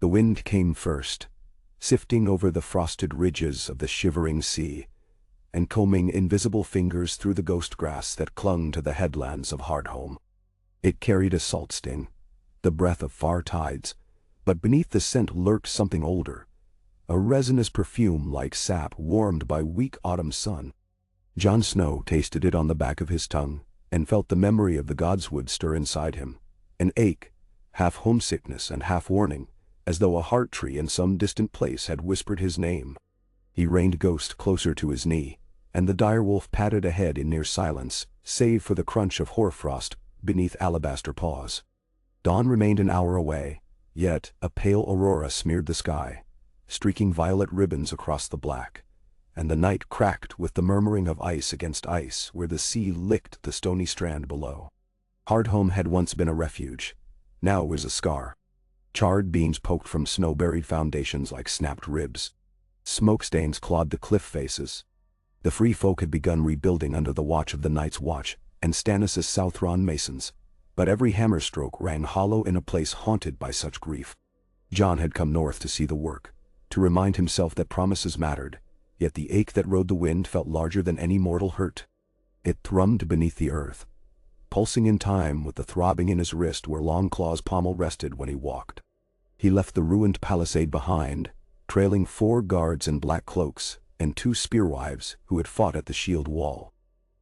The wind came first, sifting over the frosted ridges of the shivering sea, and combing invisible fingers through the ghost grass that clung to the headlands of Hardhome. It carried a salt sting, the breath of far tides, but beneath the scent lurked something older, a resinous perfume like sap warmed by weak autumn sun. Jon Snow tasted it on the back of his tongue, and felt the memory of the godswood stir inside him, an ache, half homesickness and half warning, as though a heart tree in some distant place had whispered his name. He reined Ghost closer to his knee, and the direwolf padded ahead in near silence, save for the crunch of hoarfrost beneath alabaster paws. Dawn remained an hour away, yet a pale aurora smeared the sky, streaking violet ribbons across the black, and the night cracked with the murmuring of ice against ice where the sea licked the stony strand below. Hardhome had once been a refuge, now was a scar. Charred beams poked from snow-buried foundations like snapped ribs. Smoke stains clawed the cliff faces. The free folk had begun rebuilding under the watch of the Night's Watch and Stannis' Southron masons, but every hammer-stroke rang hollow in a place haunted by such grief. Jon had come north to see the work, to remind himself that promises mattered, yet the ache that rode the wind felt larger than any mortal hurt. It thrummed beneath the earth, pulsing in time with the throbbing in his wrist where Longclaw's pommel rested when he walked. He left the ruined palisade behind, trailing 4 guards in black cloaks and 2 spearwives who had fought at the shield wall.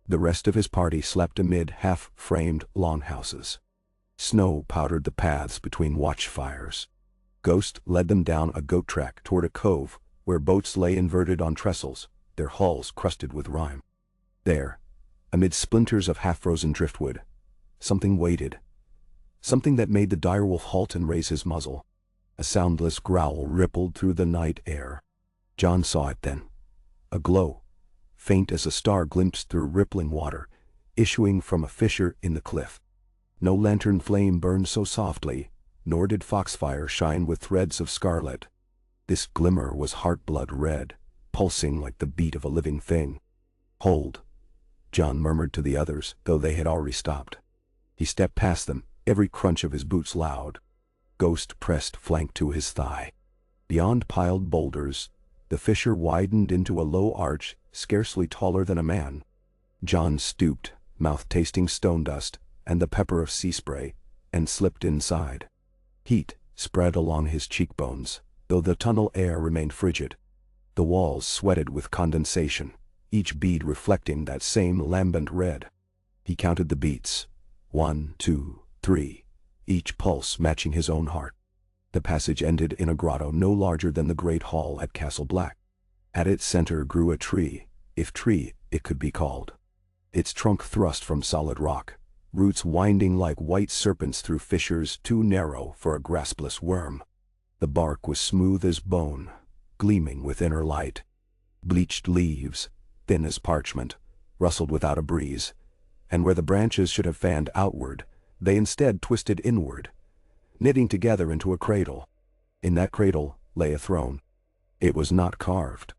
The rest of his party slept amid half-framed longhouses. Snow powdered the paths between watchfires. Ghost led them down a goat track toward a cove where boats lay inverted on trestles, their hulls crusted with rime. There, amid splinters of half-frozen driftwood, something waited, something that made the direwolf halt and raise his muzzle. A soundless growl rippled through the night air. Jon saw it then. A glow, faint as a star glimpsed through rippling water, issuing from a fissure in the cliff. No lantern flame burned so softly, nor did foxfire shine with threads of scarlet. This glimmer was heart-blood red, pulsing like the beat of a living thing. "Hold," Jon murmured to the others, though they had already stopped. He stepped past them, every crunch of his boots loud. Ghost pressed flank to his thigh. Beyond piled boulders, the fissure widened into a low arch scarcely taller than a man. Jon stooped, mouth tasting stone dust and the pepper of sea spray, and slipped inside. Heat spread along his cheekbones, though the tunnel air remained frigid. The walls sweated with condensation, each bead reflecting that same lambent red. He counted the beats. 1, 2, 3, each pulse matching his own heart. The passage ended in a grotto no larger than the Great Hall at Castle Black. At its center grew a tree, if tree it could be called. Its trunk thrust from solid rock, roots winding like white serpents through fissures too narrow for a graspless worm. The bark was smooth as bone, gleaming with inner light. Bleached leaves, thin as parchment, rustled without a breeze, and where the branches should have fanned outward, they instead twisted inward, knitting together into a cradle. In that cradle lay a throne. It was not carved.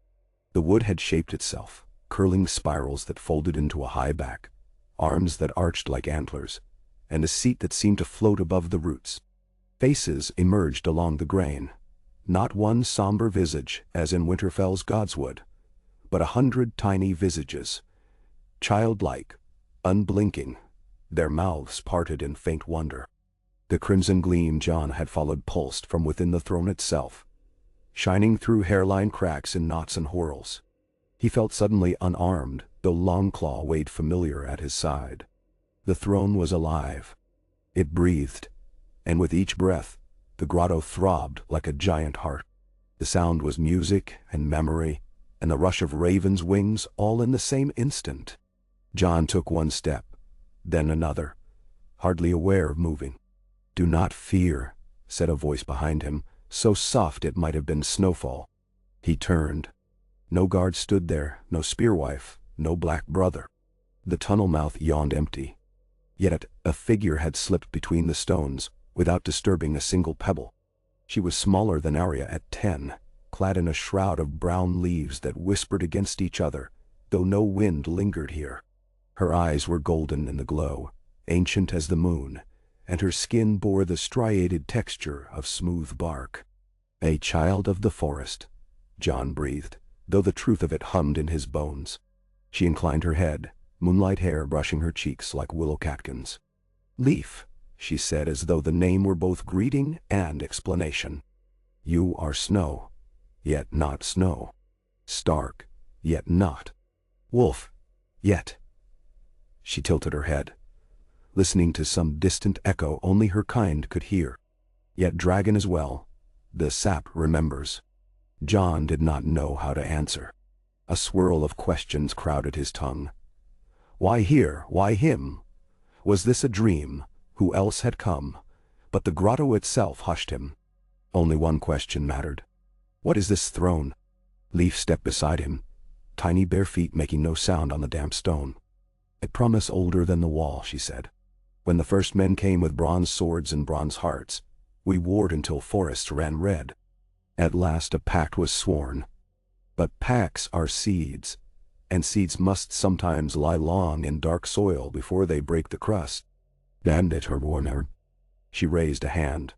The wood had shaped itself, curling spirals that folded into a high back, arms that arched like antlers, and a seat that seemed to float above the roots. Faces emerged along the grain, not one somber visage as in Winterfell's godswood, but 100 tiny visages, childlike, unblinking, their mouths parted in faint wonder. The crimson gleam Jon had followed pulsed from within the throne itself, shining through hairline cracks in knots and whorls. He felt suddenly unarmed, though Longclaw weighed familiar at his side. The throne was alive. It breathed, and with each breath, the grotto throbbed like a giant heart. The sound was music and memory, and the rush of ravens' wings all in the same instant. Jon took one step, then another, hardly aware of moving. "Do not fear," said a voice behind him, so soft it might have been snowfall. He turned. No guard stood there, no spearwife, no black brother. The tunnel mouth yawned empty. Yet a figure had slipped between the stones, without disturbing a single pebble. She was smaller than Arya at 10, clad in a shroud of brown leaves that whispered against each other, though no wind lingered here. Her eyes were golden in the glow, ancient as the moon, and her skin bore the striated texture of smooth bark. A child of the forest, Jon breathed, though the truth of it hummed in his bones. She inclined her head, moonlight hair brushing her cheeks like willow catkins. Leaf, she said as though the name were both greeting and explanation. You are snow, yet not snow. Stark, yet not. Wolf, yet. She tilted her head, listening to some distant echo only her kind could hear. Yet dragon as well, the sap remembers. Jon did not know how to answer. A swirl of questions crowded his tongue. Why here? Why him? Was this a dream? Who else had come? But the grotto itself hushed him. Only one question mattered. What is this throne? Leaf stepped beside him, tiny bare feet making no sound on the damp stone. A promise older than the wall, she said. When the first men came with bronze swords and bronze hearts, we warred until forests ran red. At last a pact was sworn. But pacts are seeds, and seeds must sometimes lie long in dark soil before they break the crust. Damn it, her warner. She raised a hand.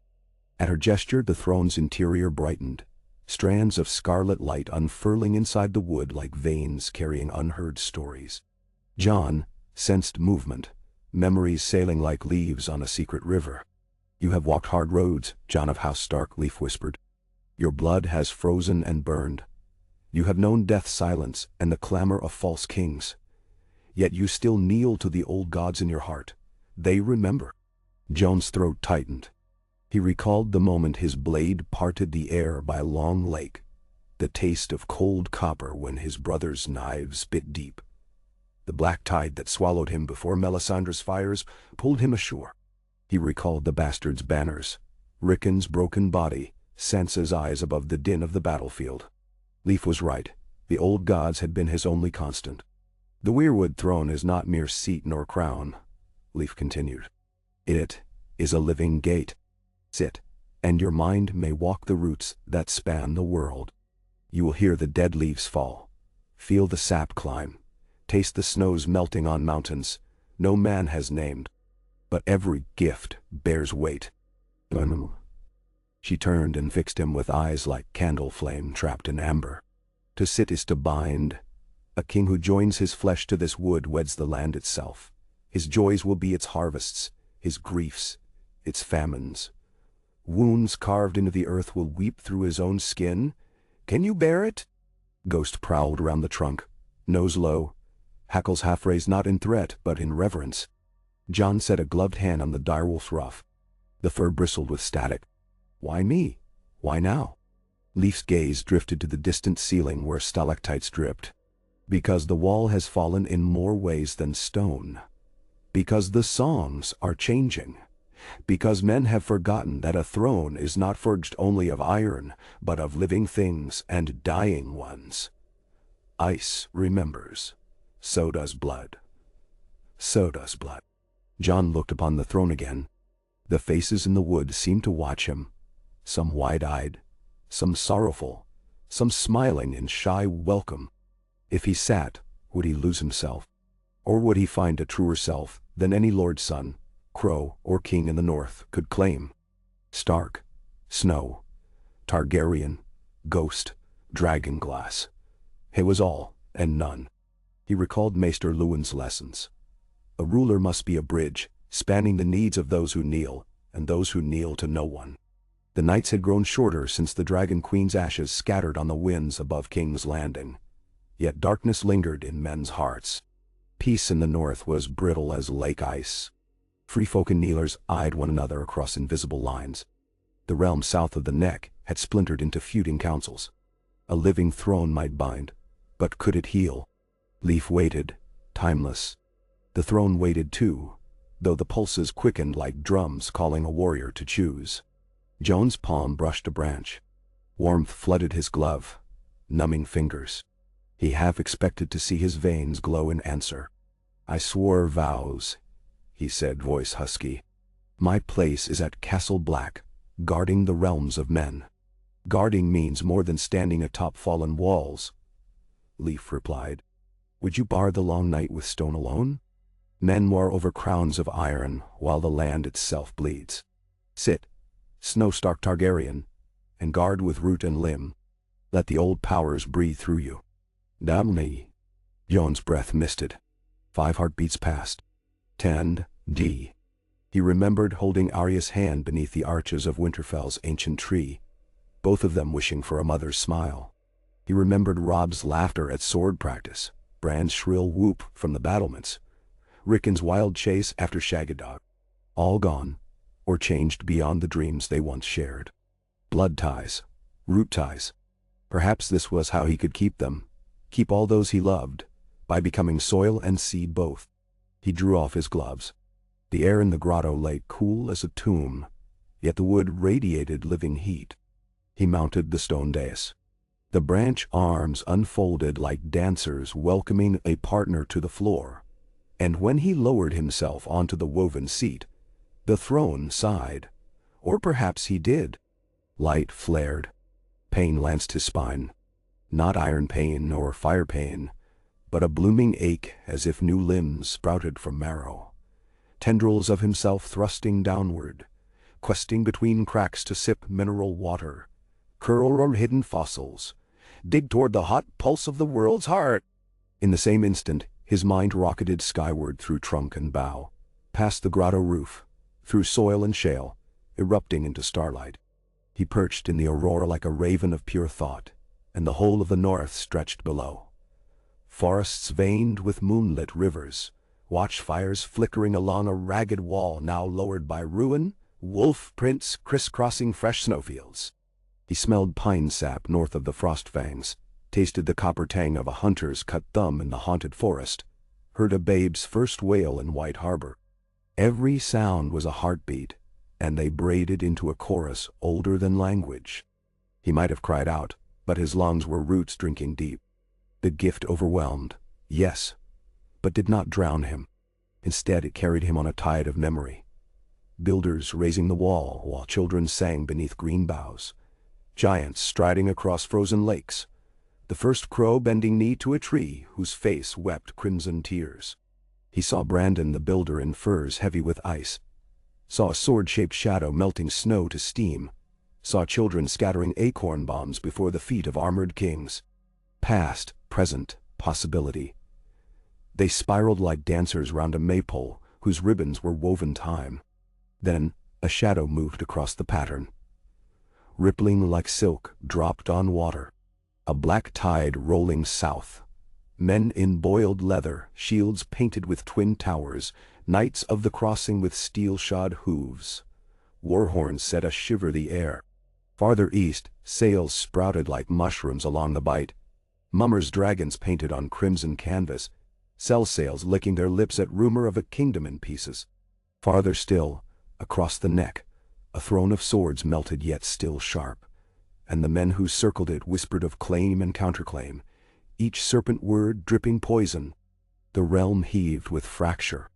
At her gesture the throne's interior brightened, strands of scarlet light unfurling inside the wood like veins carrying unheard stories. Jon sensed movement, memories sailing like leaves on a secret river. You have walked hard roads, Jon of House Stark, Leaf whispered. Your blood has frozen and burned. You have known death's silence and the clamor of false kings. Yet you still kneel to the old gods in your heart. They remember. Jon's throat tightened. He recalled the moment his blade parted the air by a long lake, the taste of cold copper when his brother's knives bit deep. The black tide that swallowed him before Melisandre's fires pulled him ashore. He recalled the bastard's banners, Rickon's broken body, Sansa's eyes above the din of the battlefield. Leaf was right. The old gods had been his only constant. The Weirwood throne is not mere seat nor crown, Leaf continued. It is a living gate. Sit, and your mind may walk the routes that span the world. You will hear the dead leaves fall, feel the sap climb, taste the snows melting on mountains no man has named. But every gift bears weight. She turned and fixed him with eyes like candle flame trapped in amber. To sit is to bind. A king who joins his flesh to this wood weds the land itself. His joys will be its harvests, his griefs, its famines. Wounds carved into the earth will weep through his own skin. Can you bear it? Ghost prowled around the trunk, nose low, hackles half raised not in threat but in reverence. Jon set a gloved hand on the direwolf's ruff. The fur bristled with static. Why me? Why now? Leaf's gaze drifted to the distant ceiling where stalactites dripped. Because the wall has fallen in more ways than stone. Because the songs are changing. Because men have forgotten that a throne is not forged only of iron, but of living things and dying ones. Ice remembers. So does blood. So does blood. Jon looked upon the throne again. The faces in the wood seemed to watch him, some wide-eyed, some sorrowful, some smiling in shy welcome. If he sat, would he lose himself? Or would he find a truer self than any lord's son, crow or king in the north could claim? Stark, snow, Targaryen, ghost, dragonglass. He was all and none. He recalled Maester Luwin's lessons. A ruler must be a bridge, spanning the needs of those who kneel, and those who kneel to no one. The nights had grown shorter since the Dragon Queen's ashes scattered on the winds above King's Landing. Yet darkness lingered in men's hearts. Peace in the north was brittle as lake ice. Free folk and kneelers eyed one another across invisible lines. The realm south of the neck had splintered into feuding councils. A living throne might bind, but could it heal? Leaf waited, timeless. The throne waited too, though the pulses quickened like drums calling a warrior to choose. Jon's palm brushed a branch. Warmth flooded his glove, numbing fingers. He half expected to see his veins glow in answer. I swore vows, he said, voice husky. My place is at Castle Black, guarding the realms of men. Guarding means more than standing atop fallen walls, Leaf replied. Would you bar the long night with stone alone? Men war over crowns of iron while the land itself bleeds. Sit, Snow Stark Targaryen, and guard with root and limb. Let the old powers breathe through you. Damn me. John's breath misted. 5 heartbeats passed. 10, D. He remembered holding Arya's hand beneath the arches of Winterfell's ancient tree, both of them wishing for a mother's smile. He remembered Robb's laughter at sword practice, Bran's shrill whoop from the battlements, Rickon's wild chase after Shagadog. All gone, or changed beyond the dreams they once shared. Blood ties, root ties. Perhaps this was how he could keep them, keep all those he loved, by becoming soil and seed both. He drew off his gloves. The air in the grotto lay cool as a tomb, yet the wood radiated living heat. He mounted the stone dais. The branch arms unfolded like dancers welcoming a partner to the floor, and when he lowered himself onto the woven seat, the throne sighed. Or perhaps he did. Light flared. Pain lanced his spine. Not iron pain or fire pain, but a blooming ache as if new limbs sprouted from marrow. Tendrils of himself thrusting downward, questing between cracks to sip mineral water, curl or hidden fossils, dig toward the hot pulse of the world's heart. In the same instant, his mind rocketed skyward through trunk and bough, past the grotto roof, through soil and shale, erupting into starlight. He perched in the aurora like a raven of pure thought, and the whole of the north stretched below. Forests veined with moonlit rivers, watchfires flickering along a ragged wall now lowered by ruin, wolf prints crisscrossing fresh snowfields. He smelled pine sap north of the frost fangs, tasted the copper tang of a hunter's cut thumb in the haunted forest, heard a babe's first wail in White Harbor. Every sound was a heartbeat, and they braided into a chorus older than language. He might have cried out, but his lungs were roots drinking deep. The gift overwhelmed, yes, but did not drown him. Instead, it carried him on a tide of memory. Builders raising the wall while children sang beneath green boughs. Giants striding across frozen lakes. The first crow bending knee to a tree whose face wept crimson tears. He saw Brandon the builder in furs heavy with ice. Saw a sword-shaped shadow melting snow to steam. Saw children scattering acorn bombs before the feet of armored kings. Past, present, possibility. They spiraled like dancers round a maypole whose ribbons were woven time. Then a shadow moved across the pattern. Rippling like silk, dropped on water. A black tide rolling south. Men in boiled leather, shields painted with twin towers, knights of the crossing with steel-shod hooves. War horns set a-shiver the air. Farther east, sails sprouted like mushrooms along the bight. Mummers' dragons painted on crimson canvas, cell sails licking their lips at rumor of a kingdom in pieces. Farther still, across the neck, a throne of swords melted yet still sharp, and the men who circled it whispered of claim and counterclaim, each serpent word dripping poison. The realm heaved with fracture,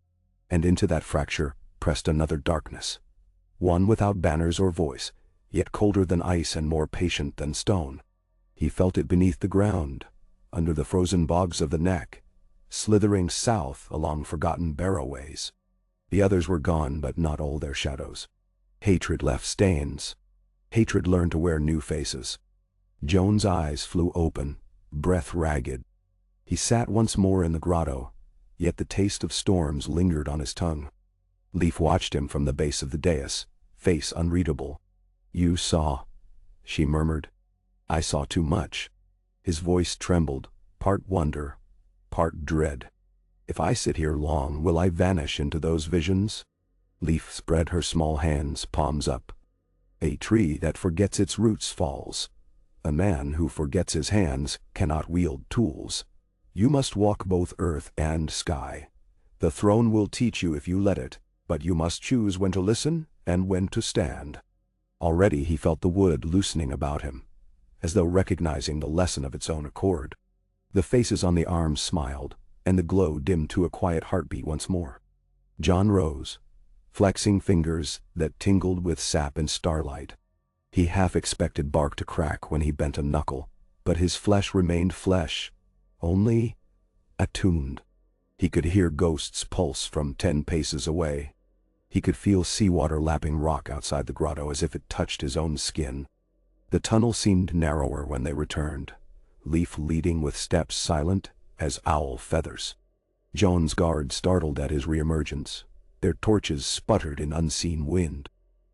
and into that fracture pressed another darkness, one without banners or voice, yet colder than ice and more patient than stone. He felt it beneath the ground, under the frozen bogs of the neck, slithering south along forgotten barrowways. The others were gone, but not all their shadows. Hatred left stains. Hatred learned to wear new faces. Joan's eyes flew open, breath ragged. He sat once more in the grotto, yet the taste of storms lingered on his tongue. Leaf watched him from the base of the dais, face unreadable. "You saw," she murmured. "I saw too much." His voice trembled, part wonder, part dread. "If I sit here long, will I vanish into those visions?" Leaf spread her small hands, palms up. "A tree that forgets its roots falls. A man who forgets his hands cannot wield tools. You must walk both earth and sky. The throne will teach you if you let it, but you must choose when to listen and when to stand." Already he felt the wood loosening about him, as though recognizing the lesson of its own accord. The faces on the arms smiled, and the glow dimmed to a quiet heartbeat once more. John rose, flexing fingers that tingled with sap and starlight. He half expected bark to crack when he bent a knuckle, but his flesh remained flesh, only attuned. He could hear ghosts pulse from 10 paces away. He could feel seawater lapping rock outside the grotto as if it touched his own skin. The tunnel seemed narrower when they returned, Leaf leading with steps silent as owl feathers. John's guards startled at his reemergence. Their torches sputtered in unseen wind.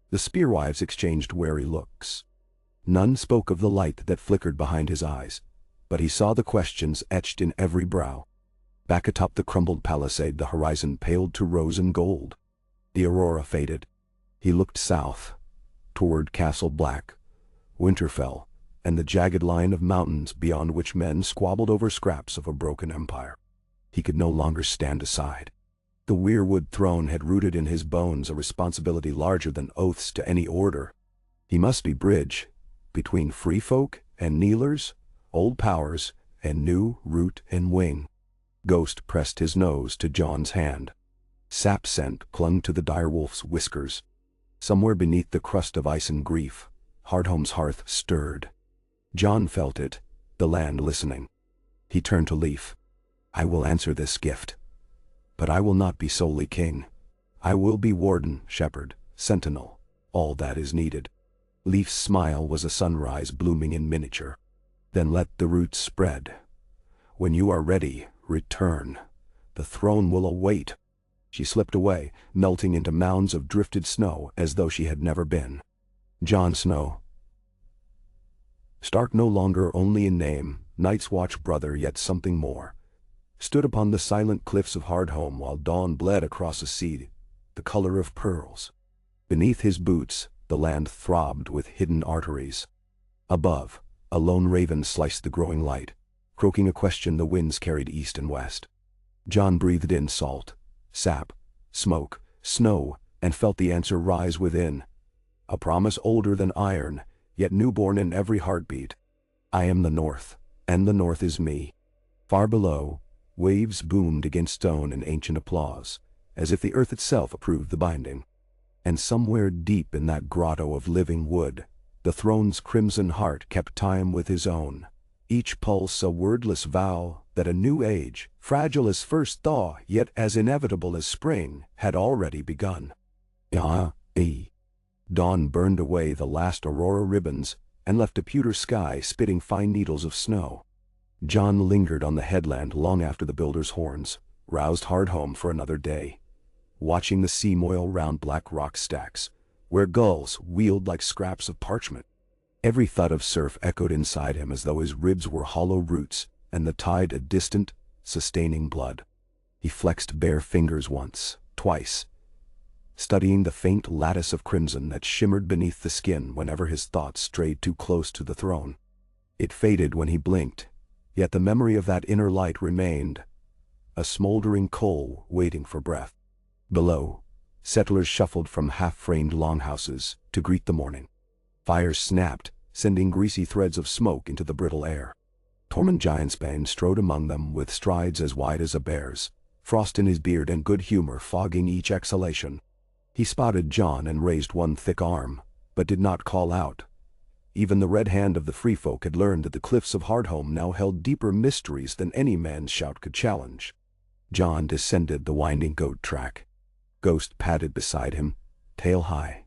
The spearwives exchanged wary looks. None spoke of the light that flickered behind his eyes, but he saw the questions etched in every brow. Back atop the crumbled palisade, the horizon paled to rose and gold. The aurora faded. He looked south, toward Castle Black, Winterfell, and the jagged line of mountains beyond which men squabbled over scraps of a broken empire. He could no longer stand aside. The Weirwood throne had rooted in his bones a responsibility larger than oaths to any order. He must be bridge between free folk and kneelers, old powers and new root and wing. Ghost pressed his nose to John's hand. Sap scent clung to the direwolf's whiskers. Somewhere beneath the crust of ice and grief, Hardhome's hearth stirred. John felt it, the land listening. He turned to Leaf. I will answer this gift. But I will not be solely king. I will be warden, shepherd, sentinel, all that is needed. Leaf's smile was a sunrise blooming in miniature. Then let the roots spread. When you are ready, return. The throne will await. She slipped away, melting into mounds of drifted snow as though she had never been. Jon Snow. Stark no longer only in name, Night's Watch brother, yet something more, stood upon the silent cliffs of Hardhome while dawn bled across a sea, the color of pearls. Beneath his boots, the land throbbed with hidden arteries. Above, a lone raven sliced the growing light, croaking a question the winds carried east and west. Jon breathed in salt, sap, smoke, snow, and felt the answer rise within. A promise older than iron, yet newborn in every heartbeat. I am the North, and the North is me. Far below, waves boomed against stone in ancient applause, as if the earth itself approved the binding. And somewhere deep in that grotto of living wood, the throne's crimson heart kept time with his own, each pulse a wordless vow that a new age, fragile as first thaw yet as inevitable as spring, had already begun. Dawn burned away the last aurora ribbons and left a pewter sky spitting fine needles of snow. Jon lingered on the headland long after the builder's horns roused Hardhome for another day, watching the sea moil round black rock stacks, where gulls wheeled like scraps of parchment. Every thud of surf echoed inside him as though his ribs were hollow roots and the tide a distant, sustaining blood. He flexed bare fingers once, twice, studying the faint lattice of crimson that shimmered beneath the skin whenever his thoughts strayed too close to the throne. It faded when he blinked, yet the memory of that inner light remained, a smoldering coal waiting for breath. Below, settlers shuffled from half-framed longhouses to greet the morning. Fires snapped, sending greasy threads of smoke into the brittle air. Tormund Giantsbane strode among them with strides as wide as a bear's, frost in his beard and good humor fogging each exhalation. He spotted Jon and raised one thick arm, but did not call out. Even the red hand of the free folk had learned that the cliffs of Hardhome now held deeper mysteries than any man's shout could challenge. Jon descended the winding goat track. Ghost padded beside him, tail high,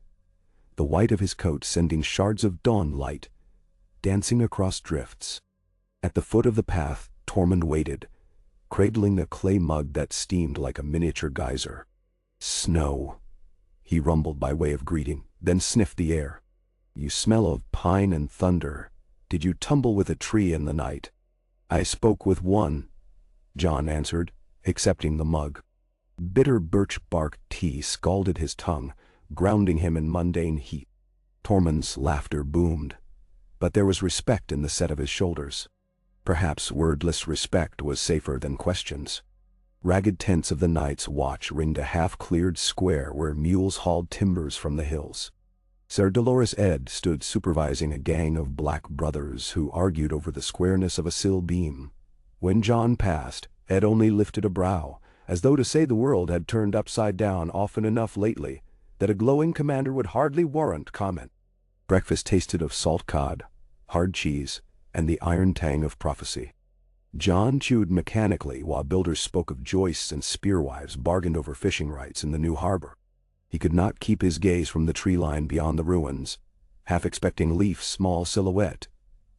the white of his coat sending shards of dawn light dancing across drifts. At the foot of the path, Tormund waited, cradling a clay mug that steamed like a miniature geyser. Snow, he rumbled by way of greeting, then sniffed the air. You smell of pine and thunder. Did you tumble with a tree in the night? I spoke with one, Jon answered, accepting the mug. Bitter birch bark tea scalded his tongue, grounding him in mundane heat. Tormund's laughter boomed, but there was respect in the set of his shoulders. Perhaps wordless respect was safer than questions. Ragged tents of the Night's Watch ringed a half-cleared square where mules hauled timbers from the hills. Ser Dolores Ed stood supervising a gang of black brothers who argued over the squareness of a sill beam. When Jon passed, Ed only lifted a brow, as though to say the world had turned upside down often enough lately that a glowing commander would hardly warrant comment. Breakfast tasted of salt cod, hard cheese, and the iron tang of prophecy. Jon chewed mechanically while builders spoke of joists and spearwives bargained over fishing rights in the new harbor. He could not keep his gaze from the tree line beyond the ruins, half expecting Leaf's small silhouette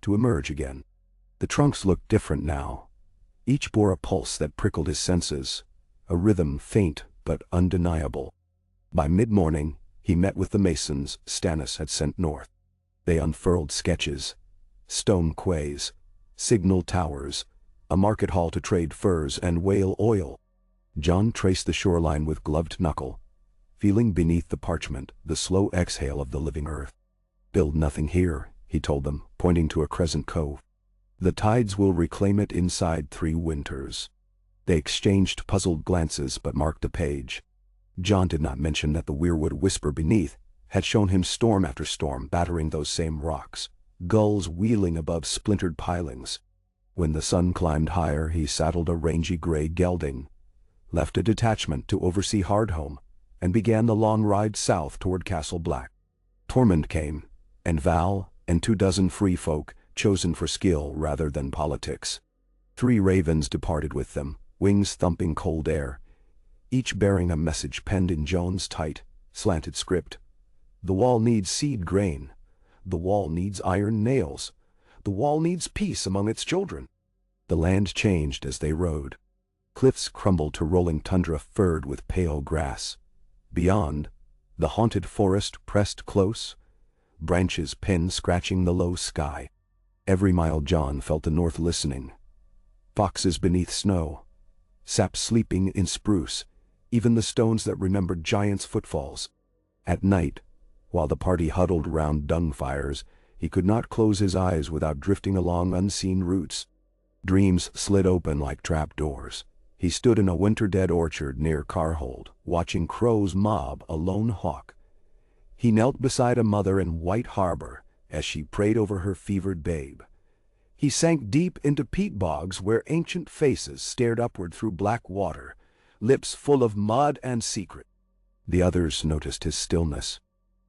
to emerge again. The trunks looked different now. Each bore a pulse that prickled his senses, a rhythm faint but undeniable. By mid-morning, he met with the masons Stannis had sent north. They unfurled sketches, stone quays, signal towers, a market hall to trade furs and whale oil. Jon traced the shoreline with gloved knuckle, feeling beneath the parchment the slow exhale of the living earth. "Build nothing here," he told them, pointing to a crescent cove. "The tides will reclaim it inside 3 winters." They exchanged puzzled glances but marked a page. Jon did not mention that the Weirwood whisper beneath had shown him storm after storm battering those same rocks, gulls wheeling above splintered pilings. When the sun climbed higher, he saddled a rangy gray gelding, left a detachment to oversee Hardhome, and began the long ride south toward Castle Black. Tormund came, and Val, and 24 free folk, chosen for skill rather than politics. 3 ravens departed with them, wings thumping cold air, each bearing a message penned in Jon's tight, slanted script. "The wall needs seed grain. The wall needs iron nails. The wall needs peace among its children." The land changed as they rode. Cliffs crumbled to rolling tundra furred with pale grass. Beyond, the haunted forest pressed close, branches pen-scratching the low sky. Every mile Jon felt the north listening. Foxes beneath snow, sap sleeping in spruce, even the stones that remembered giants' footfalls. At night, while the party huddled round dung fires, he could not close his eyes without drifting along unseen routes. Dreams slid open like trap-doors. He stood in a winter-dead orchard near Carhold, watching crows mob a lone hawk. He knelt beside a mother in White Harbor as she prayed over her fevered babe. He sank deep into peat bogs where ancient faces stared upward through black water, lips full of mud and secret. The others noticed his stillness.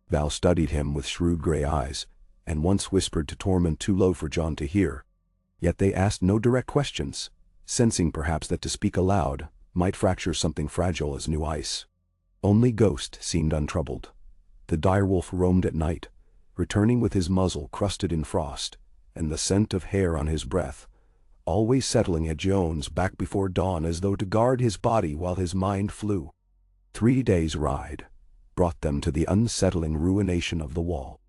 Val studied him with shrewd gray eyes, and once whispered to Tormund too low for Jon to hear. Yet they asked no direct questions, sensing perhaps that to speak aloud might fracture something fragile as new ice. Only Ghost seemed untroubled. The direwolf roamed at night, returning with his muzzle crusted in frost, and the scent of hair on his breath, always settling at Jon's back before dawn as though to guard his body while his mind flew. 3 days' ride brought them to the unsettling ruination of the wall.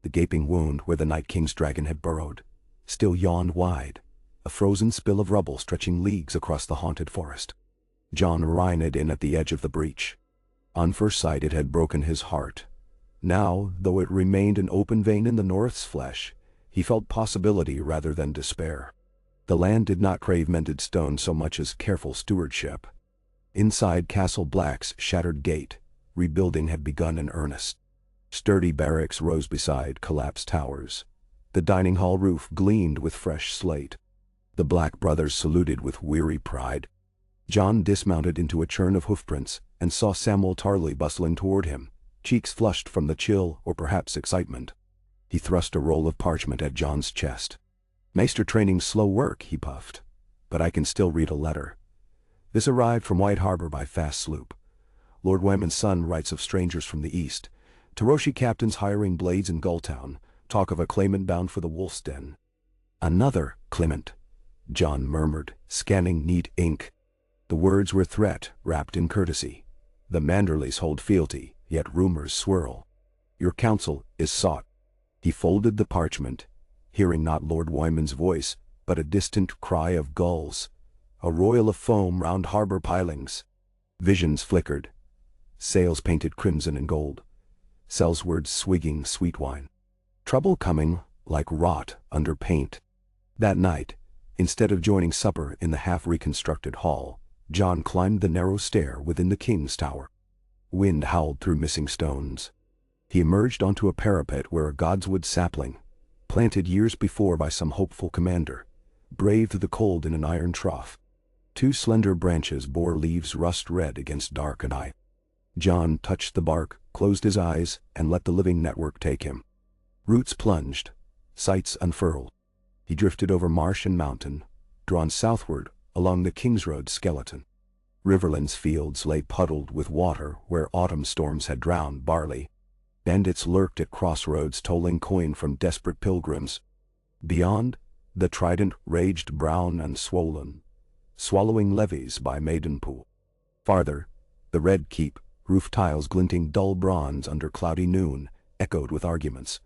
The gaping wound where the Night King's dragon had burrowed still yawned wide, a frozen spill of rubble stretching leagues across the haunted forest. Jon reined in at the edge of the breach. On first sight it had broken his heart. Now, though it remained an open vein in the North's flesh, he felt possibility rather than despair. The land did not crave mended stone so much as careful stewardship. Inside Castle Black's shattered gate, rebuilding had begun in earnest. Sturdy barracks rose beside collapsed towers. The dining hall roof gleamed with fresh slate. The Black brothers saluted with weary pride. Jon dismounted into a churn of hoofprints and saw Samwell Tarly bustling toward him, cheeks flushed from the chill or perhaps excitement. He thrust a roll of parchment at Jon's chest. "Maester training's slow work," he puffed, "but I can still read a letter. This arrived from White Harbor by fast sloop. Lord Wyman's son writes of strangers from the east, Taroshi captains hiring blades in Gulltown, talk of a claimant bound for the Wolf's Den." "Another Clement," Jon murmured, scanning neat ink. The words were threat wrapped in courtesy. "The Manderleys hold fealty, yet rumors swirl. Your counsel is sought." He folded the parchment, hearing not Lord Wyman's voice, but a distant cry of gulls, a roil of foam round harbor pilings. Visions flickered, sails painted crimson and gold, Sellsword swigging sweet wine. Trouble coming like rot under paint. That night, instead of joining supper in the half-reconstructed hall, Jon climbed the narrow stair within the king's tower. Wind howled through missing stones. He emerged onto a parapet where a godswood sapling, planted years before by some hopeful commander, braved the cold in an iron trough. 2 slender branches bore leaves rust-red against dark night. Jon touched the bark, closed his eyes, and let the living network take him. Roots plunged, sights unfurled. He drifted over marsh and mountain, drawn southward along the Kingsroad skeleton. Riverland's fields lay puddled with water where autumn storms had drowned barley. Bandits lurked at crossroads, tolling coin from desperate pilgrims. Beyond, the trident raged brown and swollen, swallowing levies by Maidenpool. Farther, the red keep, roof tiles glinting dull bronze under cloudy noon, echoed with arguments.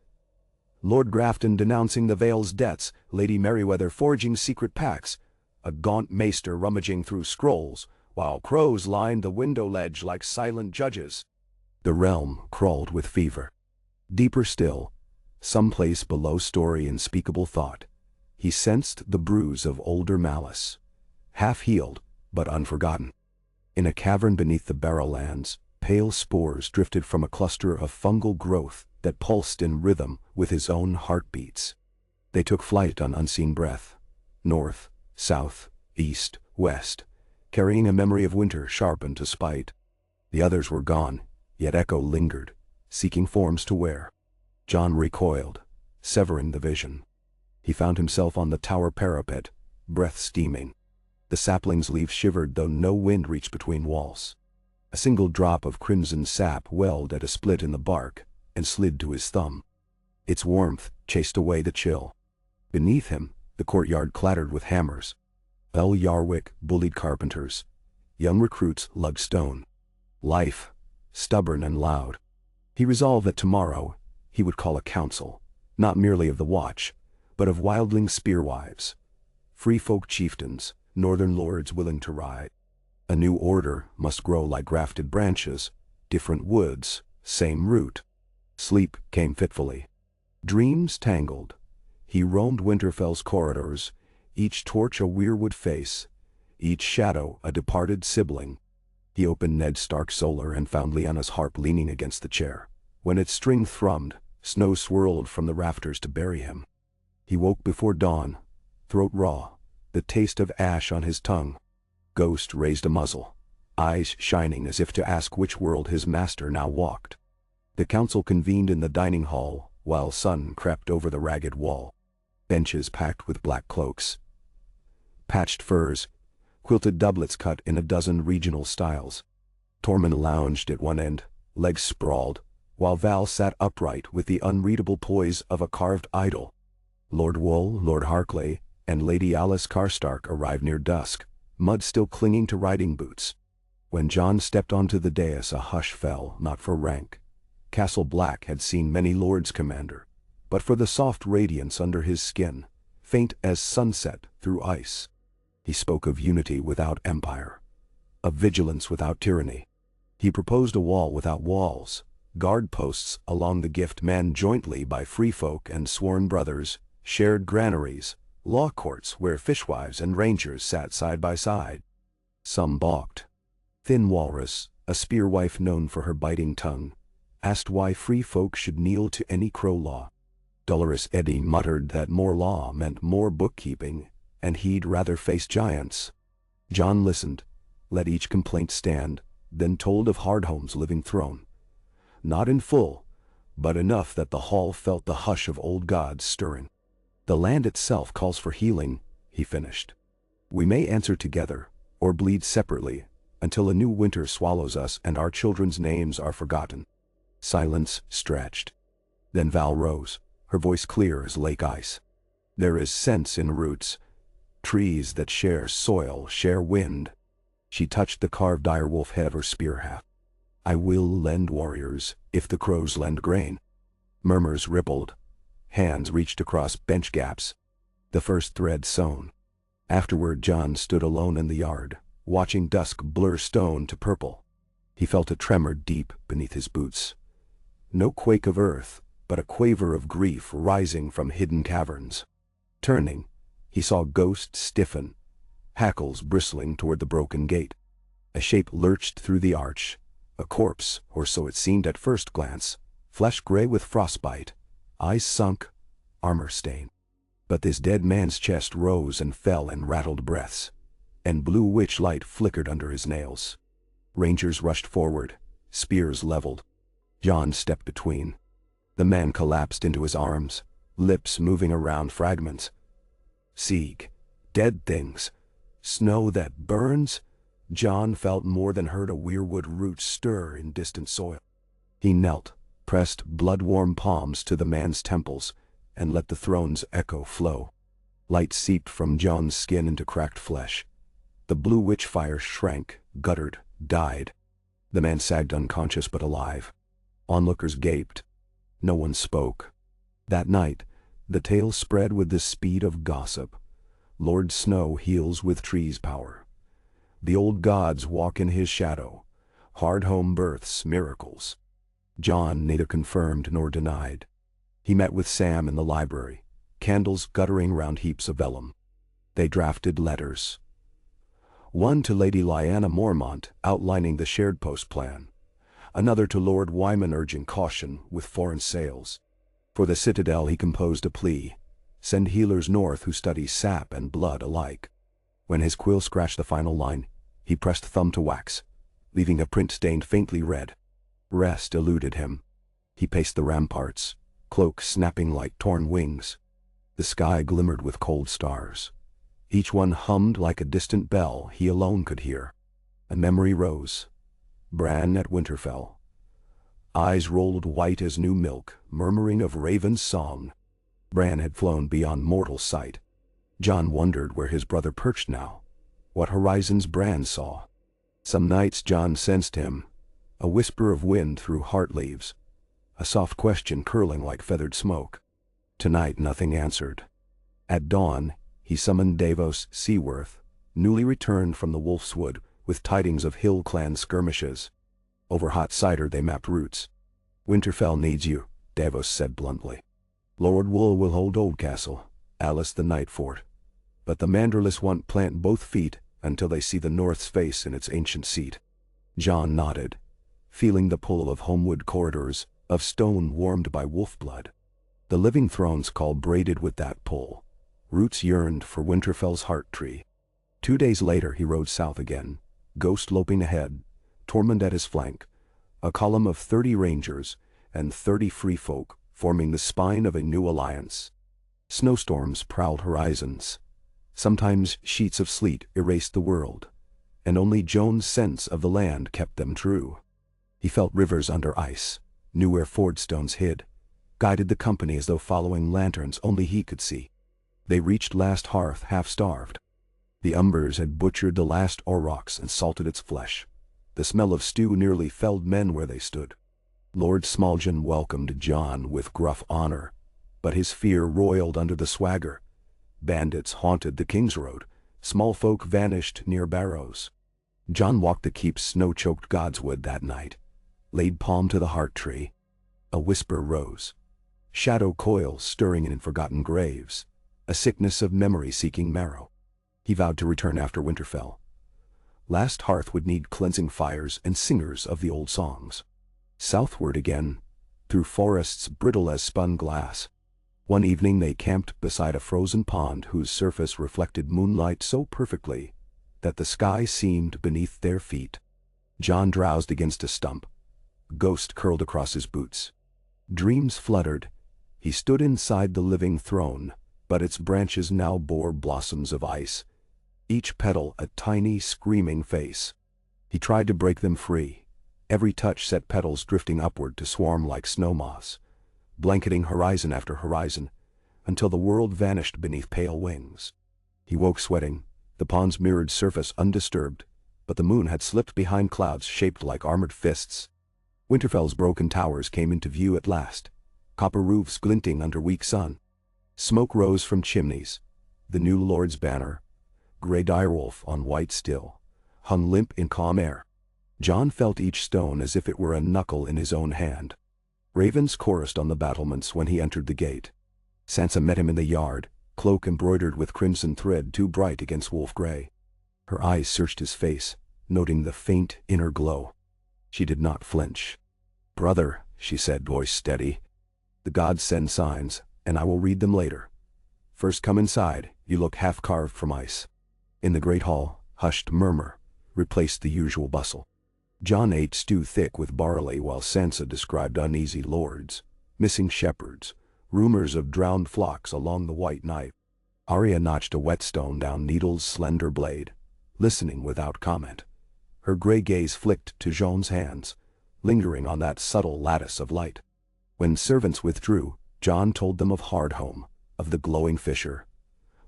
Lord Grafton denouncing the Vale's debts, Lady Merryweather forging secret pacts, a gaunt maester rummaging through scrolls, while crows lined the window ledge like silent judges. The realm crawled with fever. Deeper still, someplace below story unspeakable thought, he sensed the bruise of older malice, half-healed but unforgotten. In a cavern beneath the Barrowlands, pale spores drifted from a cluster of fungal growth that pulsed in rhythm with his own heartbeats. They took flight on unseen breath, north, south, east, west, carrying a memory of winter sharpened to spite. The others were gone, yet echo lingered, seeking forms to wear. John recoiled, severing the vision. He found himself on the tower parapet, breath steaming. The sapling's leaves shivered though no wind reached between walls. A single drop of crimson sap welled at a split in the bark and slid to his thumb. Its warmth chased away the chill. Beneath him, the courtyard clattered with hammers. El Yarwick bullied carpenters. Young recruits lugged stone. Life, stubborn and loud. He resolved that tomorrow he would call a council, not merely of the watch, but of wildling spearwives, free folk chieftains, northern lords willing to ride. A new order must grow like grafted branches, different woods, same root. Sleep came fitfully. Dreams tangled. He roamed Winterfell's corridors, each torch a Weirwood face, each shadow a departed sibling. He opened Ned Stark's solar and found Lyanna's harp leaning against the chair. When its string thrummed, snow swirled from the rafters to bury him. He woke before dawn, throat raw, the taste of ash on his tongue. Ghost raised a muzzle, eyes shining as if to ask which world his master now walked. The council convened in the dining hall, while sun crept over the ragged wall. Benches packed with black cloaks, patched furs, quilted doublets cut in a dozen regional styles. Tormund lounged at one end, legs sprawled, while Val sat upright with the unreadable poise of a carved idol. Lord Wool, Lord Harclay, and Lady Alice Karstark arrived near dusk, mud still clinging to riding boots. When John stepped onto the dais, a hush fell, not for rank. Castle Black had seen many lords commander, but for the soft radiance under his skin, faint as sunset through ice. He spoke of unity without empire, of vigilance without tyranny. He proposed a wall without walls, guard posts along the gift manned jointly by free folk and sworn brothers, shared granaries, law courts where fishwives and rangers sat side by side. Some balked. Thin Walrus, a spearwife known for her biting tongue, asked why free folk should kneel to any crow law. Dolorous Eddie muttered that more law meant more bookkeeping, and he'd rather face giants. John listened, let each complaint stand, then told of Hardhome's living throne. Not in full, but enough that the hall felt the hush of old gods stirring. The land itself calls for healing, he finished. We may answer together, or bleed separately, until a new winter swallows us and our children's names are forgotten. Silence stretched. Then Val rose, her voice clear as lake ice. There is sense in roots. Trees that share soil, share wind. She touched the carved direwolf head of her spear haft. I will lend warriors, if the crows lend grain. Murmurs rippled. Hands reached across bench gaps. The first thread sewn. Afterward John stood alone in the yard, watching dusk blur stone to purple. He felt a tremor deep beneath his boots. No quake of earth, but a quaver of grief rising from hidden caverns. Turning, he saw Ghost stiffen, hackles bristling toward the broken gate. A shape lurched through the arch, a corpse, or so it seemed at first glance, flesh gray with frostbite, eyes sunk, armor stained. But this dead man's chest rose and fell in rattled breaths, and blue witch light flickered under his nails. Rangers rushed forward, spears leveled. John stepped between. The man collapsed into his arms, lips moving around fragments. Sieg, dead things, snow that burns. John felt more than heard a Weirwood root stir in distant soil. He knelt, pressed blood-warm palms to the man's temples, and let the throne's echo flow. Light seeped from John's skin into cracked flesh. The blue witch fire shrank, guttered, died. The man sagged unconscious but alive. Onlookers gaped. No one spoke. That night, the tale spread with the speed of gossip. Lord Snow heals with trees' power. The old gods walk in his shadow. Hardhome births miracles. John neither confirmed nor denied. He met with Sam in the library, candles guttering round heaps of vellum. They drafted letters. One to Lady Lyanna Mormont outlining the shared post plan. Another to Lord Wyman urging caution with foreign sails. For the citadel he composed a plea. Send healers north who study sap and blood alike. When his quill scratched the final line, he pressed thumb to wax, leaving a print stained faintly red. Rest eluded him. He paced the ramparts, cloak snapping like torn wings. The sky glimmered with cold stars. Each one hummed like a distant bell he alone could hear. A memory rose. Bran at Winterfell. Eyes rolled white as new milk, murmuring of raven's song. Bran had flown beyond mortal sight. John wondered where his brother perched now, what horizons Bran saw. Some nights John sensed him, a whisper of wind through heart leaves, a soft question curling like feathered smoke. Tonight nothing answered. At dawn, he summoned Davos Seaworth, newly returned from the Wolf's Wood, with tidings of hill clan skirmishes. Over hot cider they mapped routes. Winterfell needs you, Davos said bluntly. Lord Wool will hold Oldcastle, Alice the Night Fort. But the Manderless won't plant both feet until they see the North's face in its ancient seat. John nodded, feeling the pull of homewood corridors, of stone warmed by wolf blood. The living throne's call braided with that pull. Roots yearned for Winterfell's heart tree. 2 days later he rode south again, Ghost loping ahead, Tormund at his flank, a column of 30 rangers and 30 free folk forming the spine of a new alliance. Snowstorms prowled horizons. Sometimes sheets of sleet erased the world, and only Jon's sense of the land kept them true. He felt rivers under ice, knew where ford stones hid, guided the company as though following lanterns only he could see. They reached last hearth half-starved. The umbers had butchered the last aurochs and salted its flesh. The smell of stew nearly felled men where they stood. Lord Smaljin welcomed John with gruff honor, but his fear roiled under the swagger. Bandits haunted the King's Road, small folk vanished near barrows. John walked the keep's snow-choked godswood that night, laid palm to the heart tree. A whisper rose. Shadow coils stirring in forgotten graves, a sickness of memory seeking marrow. He vowed to return after Winterfell. Last hearth would need cleansing fires and singers of the old songs. Southward again, through forests brittle as spun glass. One evening they camped beside a frozen pond whose surface reflected moonlight so perfectly that the sky seemed beneath their feet. John drowsed against a stump. Ghost curled across his boots. Dreams fluttered. He stood inside the living throne, but its branches now bore blossoms of ice, each petal a tiny, screaming face. He tried to break them free. Every touch set petals drifting upward to swarm like snow moths, blanketing horizon after horizon, until the world vanished beneath pale wings. He woke sweating, the pond's mirrored surface undisturbed, but the moon had slipped behind clouds shaped like armored fists. Winterfell's broken towers came into view at last, copper roofs glinting under weak sun. Smoke rose from chimneys. The new lord's banner, grey direwolf on white still, hung limp in calm air. John felt each stone as if it were a knuckle in his own hand. Ravens chorused on the battlements when he entered the gate. Sansa met him in the yard, cloak embroidered with crimson thread too bright against wolf grey. Her eyes searched his face, noting the faint inner glow. She did not flinch. "Brother," she said, voice steady, "the gods send signs, and I will read them later. First come inside, you look half-carved from ice." In the great hall, hushed murmur replaced the usual bustle. John ate stew thick with barley while Sansa described uneasy lords, missing shepherds, rumors of drowned flocks along the White Knife. Arya notched a whetstone down Needle's slender blade, listening without comment. Her grey gaze flicked to Jon's hands, lingering on that subtle lattice of light. When servants withdrew, John told them of Hardhome, of the glowing fissure,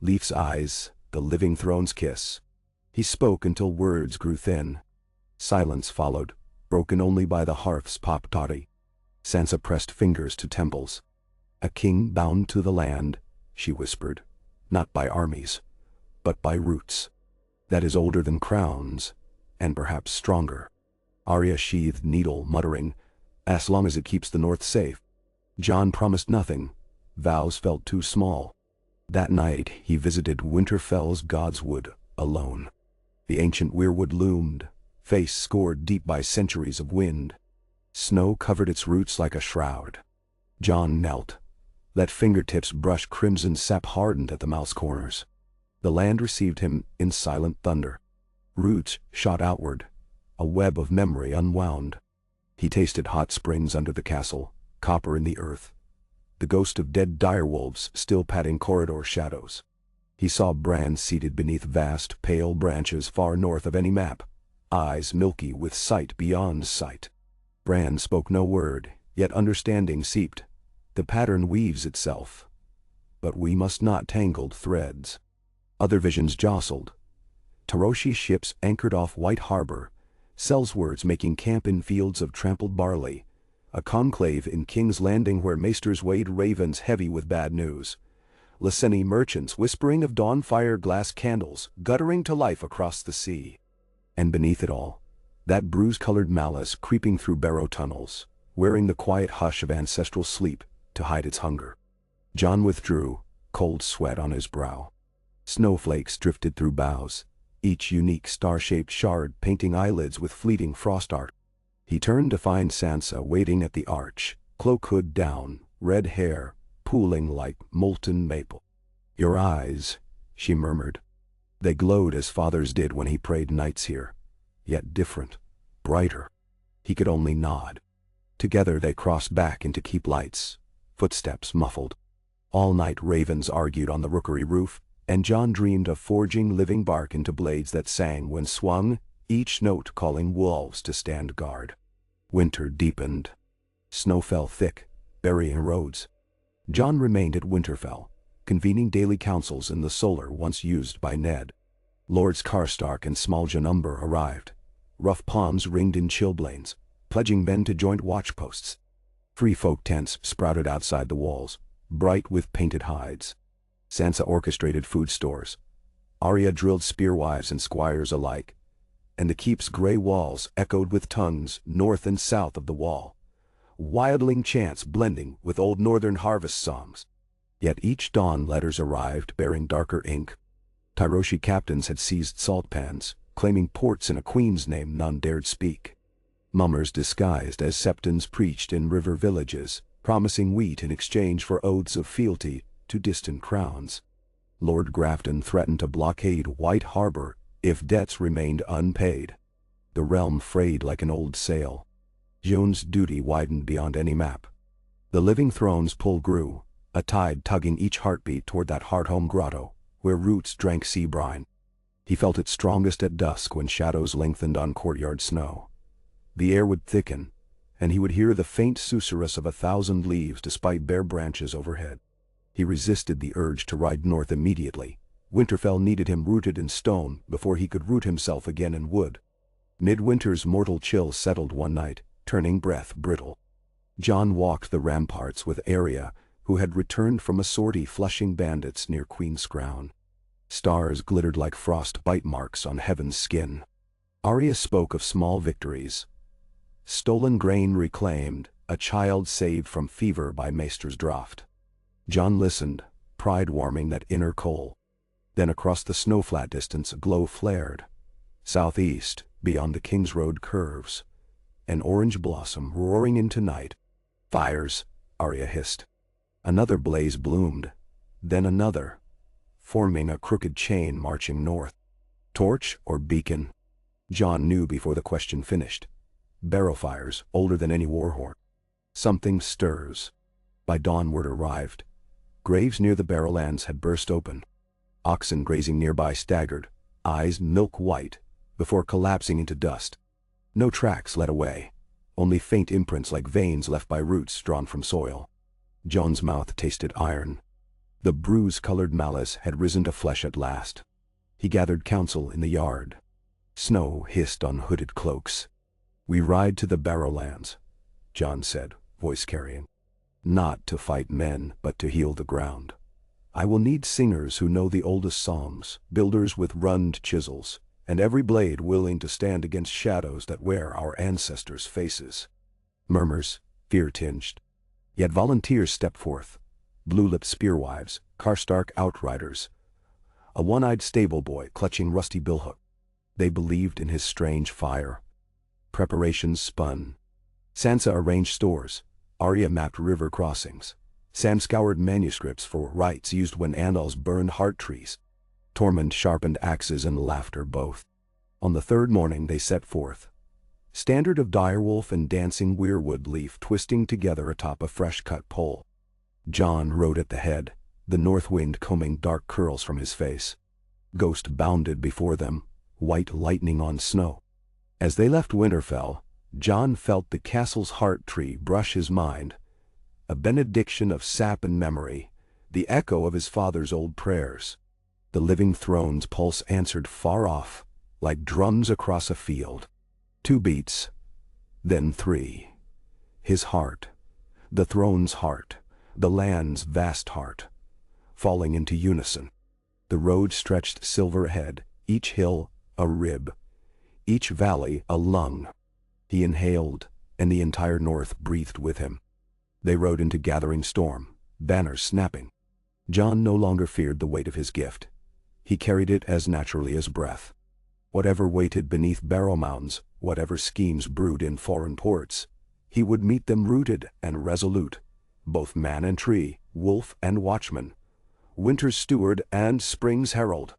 Leif's eyes, the living throne's kiss. He spoke until words grew thin. Silence followed, broken only by the hearth's pop-toddy. Sansa pressed fingers to temples. "A king bound to the land," she whispered, "not by armies, but by roots. That is older than crowns, and perhaps stronger." Arya sheathed needle, muttering, "As long as it keeps the north safe." John promised nothing. Vows felt too small. That night he visited Winterfell's Godswood alone. The ancient Weirwood loomed, face scored deep by centuries of wind. Snow covered its roots like a shroud. John knelt. Let fingertips brush crimson sap hardened at the mouth's corners. The land received him in silent thunder. Roots shot outward, a web of memory unwound. He tasted hot springs under the castle, copper in the earth, the ghost of dead direwolves still padding corridor shadows. He saw Bran seated beneath vast, pale branches far north of any map, eyes milky with sight beyond sight. Bran spoke no word, yet understanding seeped. The pattern weaves itself. But we must not tangled threads. Other visions jostled. Taroshi ships anchored off White Harbor, Sellswords making camp in fields of trampled barley, a conclave in King's Landing where maesters weighed ravens heavy with bad news, Lyseni merchants whispering of dawn-fire glass candles guttering to life across the sea. And beneath it all, that bruise-colored malice creeping through barrow tunnels, wearing the quiet hush of ancestral sleep to hide its hunger. John withdrew, cold sweat on his brow. Snowflakes drifted through boughs, each unique star-shaped shard painting eyelids with fleeting frost art. He turned to find Sansa waiting at the arch, cloak hood down, red hair pooling like molten maple. "Your eyes," she murmured. "They glowed as father's did when he prayed nights here, yet different, brighter." He could only nod. Together they crossed back into Keep Lights, footsteps muffled. All night ravens argued on the rookery roof, and John dreamed of forging living bark into blades that sang when swung, each note calling wolves to stand guard. Winter deepened. Snow fell thick, burying roads. John remained at Winterfell, convening daily councils in the solar once used by Ned. Lords Karstark and Smaljun Umber arrived. Rough palms ringed in chilblains, pledging men to joint watchposts. Free folk tents sprouted outside the walls, bright with painted hides. Sansa orchestrated food stores. Arya drilled spearwives and squires alike, and the keep's gray walls echoed with tongues north and south of the wall, wildling chants blending with old northern harvest songs. Yet each dawn letters arrived bearing darker ink. Tyroshi captains had seized salt pans, claiming ports in a queen's name none dared speak. Mummers disguised as septons preached in river villages, promising wheat in exchange for oaths of fealty to distant crowns. Lord Grafton threatened to blockade White Harbor if debts remained unpaid. The realm frayed like an old sail. Jon's duty widened beyond any map. The living throne's pull grew, a tide tugging each heartbeat toward that Hardhome grotto, where roots drank sea brine. He felt it strongest at dusk when shadows lengthened on courtyard snow. The air would thicken, and he would hear the faint susurrus of 1,000 leaves despite bare branches overhead. He resisted the urge to ride north immediately. Winterfell needed him rooted in stone before he could root himself again in wood. Midwinter's mortal chill settled one night, turning breath brittle. John walked the ramparts with Arya, who had returned from a sortie flushing bandits near Queen's Crown. Stars glittered like frost bite marks on heaven's skin. Arya spoke of small victories. Stolen grain reclaimed, a child saved from fever by Maester's draught. John listened, pride warming that inner coal. Then across the snowflat distance a glow flared. Southeast, beyond the King's Road curves, an orange blossom roaring into night. "Fires," Arya hissed. Another blaze bloomed, then another, forming a crooked chain marching north. Torch or beacon? John knew before the question finished. Barrow fires, older than any warhorn. Something stirs. By dawn word arrived. Graves near the Barrowlands had burst open. Oxen grazing nearby staggered, eyes milk white, before collapsing into dust. No tracks led away, only faint imprints like veins left by roots drawn from soil. John's mouth tasted iron. The bruise-colored malice had risen to flesh at last. He gathered counsel in the yard. Snow hissed on hooded cloaks. "We ride to the Barrowlands," John said, voice carrying. "Not to fight men, but to heal the ground. I will need singers who know the oldest psalms, builders with rund chisels, and every blade willing to stand against shadows that wear our ancestors' faces." Murmurs, fear-tinged. Yet volunteers stepped forth. Blue-lipped spearwives, Karstark outriders, a one-eyed stable boy clutching rusty billhook. They believed in his strange fire. Preparations spun. Sansa arranged stores. Arya mapped river crossings. Sam scoured manuscripts for rites used when Andals burned heart trees. Tormund sharpened axes and laughter both. On the third morning they set forth. Standard of direwolf and dancing weirwood leaf twisting together atop a fresh-cut pole. Jon rode at the head, the north wind combing dark curls from his face. Ghost bounded before them, white lightning on snow. As they left Winterfell, Jon felt the castle's heart tree brush his mind, a benediction of sap and memory, the echo of his father's old prayers. The living throne's pulse answered far off, like drums across a field. 2 beats, then 3. His heart, the throne's heart, the land's vast heart, falling into unison. The road stretched silver ahead, each hill a rib, each valley a lung. He inhaled, and the entire north breathed with him. They rode into gathering storm, banners snapping. Jon no longer feared the weight of his gift. He carried it as naturally as breath. Whatever waited beneath Barrow Mountains, whatever schemes brewed in foreign ports, he would meet them rooted and resolute, both man and tree, wolf and watchman, winter's steward and spring's herald.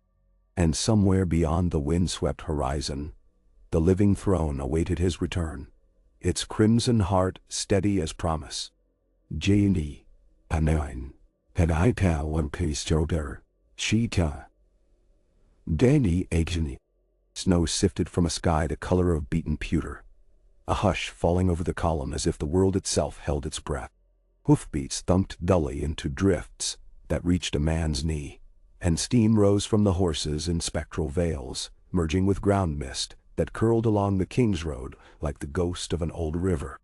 And somewhere beyond the wind-swept horizon, the living throne awaited his return, its crimson heart steady as promise. Jani, Panain, Panaita Wankisjoder, Shita, Dani Agni. Snow sifted from a sky the color of beaten pewter. A hush falling over the column as if the world itself held its breath. Hoofbeats thumped dully into drifts that reached a man's knee, and steam rose from the horses in spectral veils, merging with ground mist that curled along the King's Road like the ghost of an old river.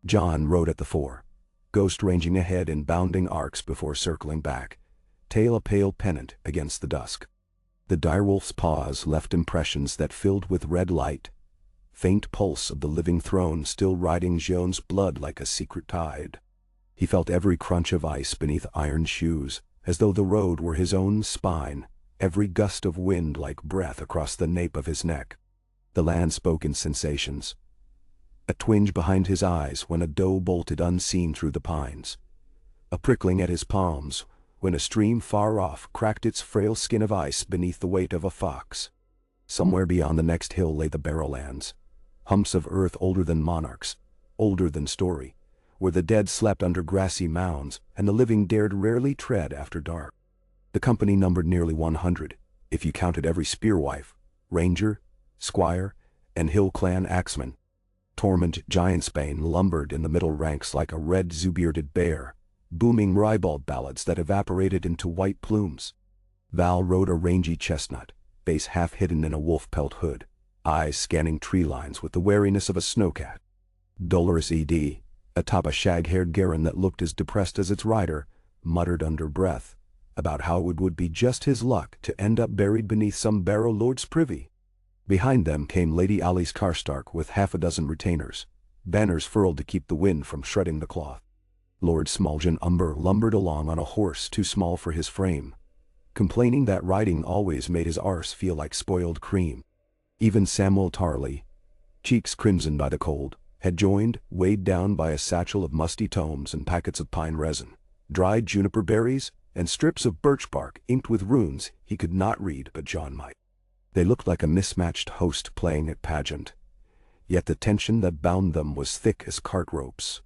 Jon rode at the fore, Ghost ranging ahead in bounding arcs before circling back, tail a pale pennant against the dusk. The direwolf's paws left impressions that filled with red light, faint pulse of the living throne still riding Jon's blood like a secret tide. He felt every crunch of ice beneath iron shoes, as though the road were his own spine, every gust of wind like breath across the nape of his neck. The land spoke in sensations. A twinge behind his eyes when a doe bolted unseen through the pines. A prickling at his palms when a stream far off cracked its frail skin of ice beneath the weight of a fox. Somewhere beyond the next hill lay the Barrowlands, humps of earth older than monarchs, older than story, where the dead slept under grassy mounds and the living dared rarely tread after dark. The company numbered nearly 100, if you counted every spearwife, ranger, squire, and hill clan axeman. Tormund Giantsbane lumbered in the middle ranks like a red zoo-bearded bear, booming ribald ballads that evaporated into white plumes. Val rode a rangy chestnut, face half hidden in a wolf pelt hood, eyes scanning tree lines with the wariness of a snowcat. Dolorous Ed, atop a shag-haired Garin that looked as depressed as its rider, muttered under breath about how it would be just his luck to end up buried beneath some Barrow lord's privy. Behind them came Lady Alice Karstark with half a dozen retainers, banners furled to keep the wind from shredding the cloth. Lord Smulgen Umber lumbered along on a horse too small for his frame, complaining that riding always made his arse feel like spoiled cream. Even Samwell Tarly, cheeks crimson by the cold, had joined, weighed down by a satchel of musty tomes and packets of pine resin, dried juniper berries, and strips of birch bark inked with runes he could not read but Jon might. They looked like a mismatched host playing at pageant, yet the tension that bound them was thick as cart ropes.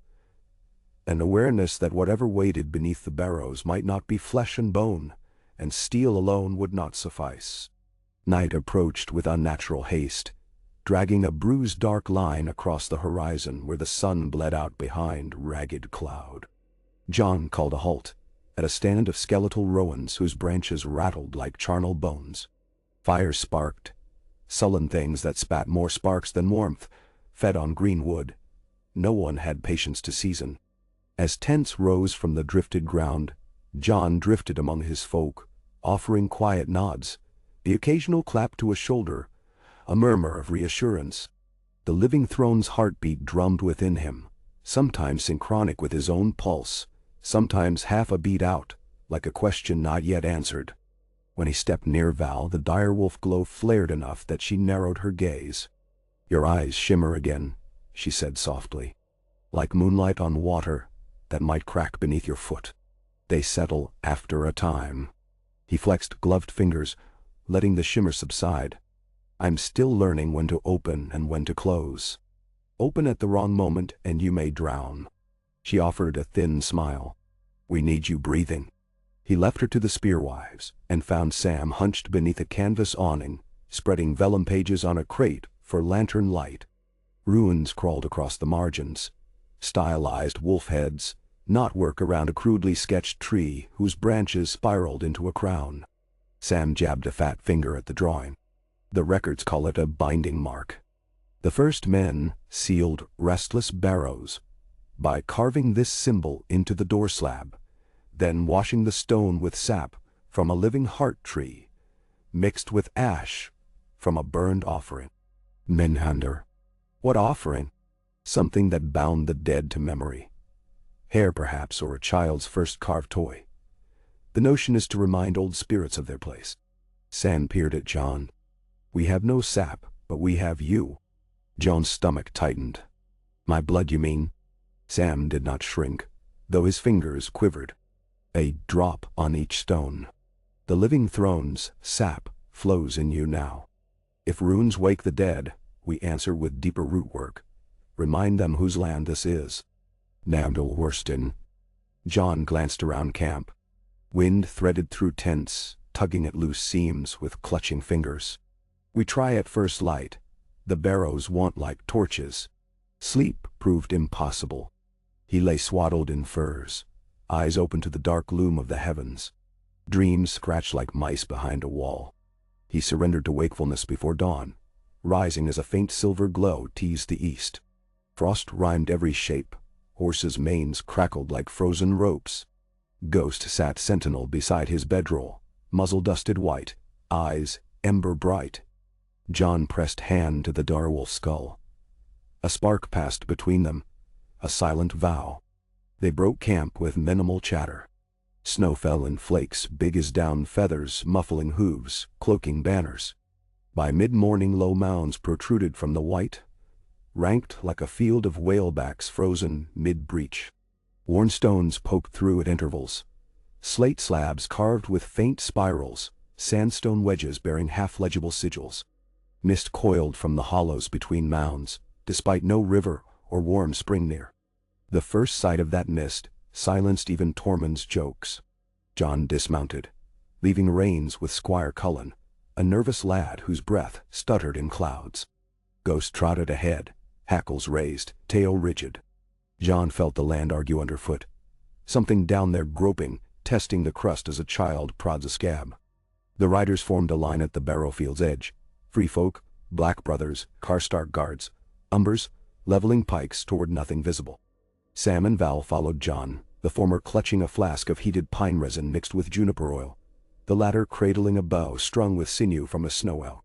An awareness that whatever waited beneath the barrows might not be flesh and bone, and steel alone would not suffice. Night approached with unnatural haste, dragging a bruised dark line across the horizon where the sun bled out behind ragged cloud. John called a halt, at a stand of skeletal rowans whose branches rattled like charnel bones. Fires sparked, sullen things that spat more sparks than warmth, fed on green wood. No one had patience to season. As tents rose from the drifted ground, John drifted among his folk, offering quiet nods, the occasional clap to a shoulder, a murmur of reassurance. The living throne's heartbeat drummed within him, sometimes synchronic with his own pulse, sometimes half a beat out, like a question not yet answered. When he stepped near Val, the direwolf glow flared enough that she narrowed her gaze. "Your eyes shimmer again," she said softly. "Like moonlight on water that might crack beneath your foot. They settle after a time." He flexed gloved fingers, letting the shimmer subside. "I'm still learning when to open and when to close. Open at the wrong moment and you may drown." She offered a thin smile. "We need you breathing." He left her to the spearwives and found Sam hunched beneath a canvas awning, spreading vellum pages on a crate for lantern light. Ruins crawled across the margins, stylized wolf heads, knotwork around a crudely sketched tree whose branches spiraled into a crown. Sam jabbed a fat finger at the drawing. "The records call it a binding mark. The first men sealed restless barrows by carving this symbol into the door slab, then washing the stone with sap from a living heart tree, mixed with ash from a burned offering." Menhander. What offering? Something that bound the dead to memory. Hair perhaps, or a child's first carved toy. The notion is to remind old spirits of their place. Sam peered at John. "We have no sap, but we have you." John's stomach tightened. "My blood, you mean?" Sam did not shrink, though his fingers quivered. "A drop on each stone. The living throne's sap flows in you now. If runes wake the dead, we answer with deeper root work. Remind them whose land this is." Nandel Worston. John glanced around camp. Wind threaded through tents, tugging at loose seams with clutching fingers. "We try at first light. The barrows want like torches." Sleep proved impossible. He lay swaddled in furs, eyes open to the dark loom of the heavens. Dreams scratched like mice behind a wall. He surrendered to wakefulness before dawn, rising as a faint silver glow teased the east. Frost rhymed every shape. Horses' manes crackled like frozen ropes. Ghost sat sentinel beside his bedroll, muzzle dusted white, eyes ember bright. John pressed hand to the direwolf's skull. A spark passed between them, a silent vow. They broke camp with minimal chatter. Snow fell in flakes big as down feathers, muffling hooves, cloaking banners. By mid-morning low mounds protruded from the white, ranked like a field of whalebacks frozen mid-breach. Worn stones poked through at intervals. Slate slabs carved with faint spirals, sandstone wedges bearing half-legible sigils. Mist coiled from the hollows between mounds, despite no river or warm spring near. The first sight of that mist silenced even Tormund's jokes. John dismounted, leaving reins with Squire Cullen, a nervous lad whose breath stuttered in clouds. Ghost trotted ahead, hackles raised, tail rigid. John felt the land argue underfoot. Something down there groping, testing the crust as a child prods a scab. The riders formed a line at the barrowfield's edge. Free folk, black brothers, Karstark guards, umbers, leveling pikes toward nothing visible. Sam and Val followed John, the former clutching a flask of heated pine resin mixed with juniper oil, the latter cradling a bow strung with sinew from a snow elk.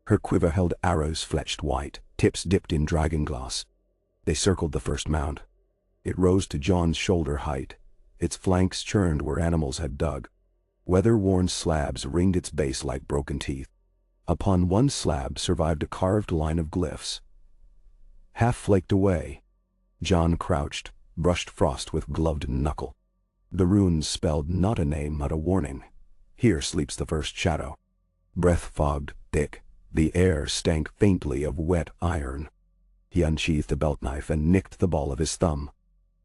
Her quiver held arrows fletched white, tips dipped in dragonglass. They circled the first mound. It rose to John's shoulder height, its flanks churned where animals had dug. Weather-worn slabs ringed its base like broken teeth. Upon one slab survived a carved line of glyphs. Half flaked away, John crouched, brushed frost with gloved knuckle. The runes spelled not a name but a warning. Here sleeps the first shadow. Breath fogged, thick, the air stank faintly of wet iron. He unsheathed a belt knife and nicked the ball of his thumb.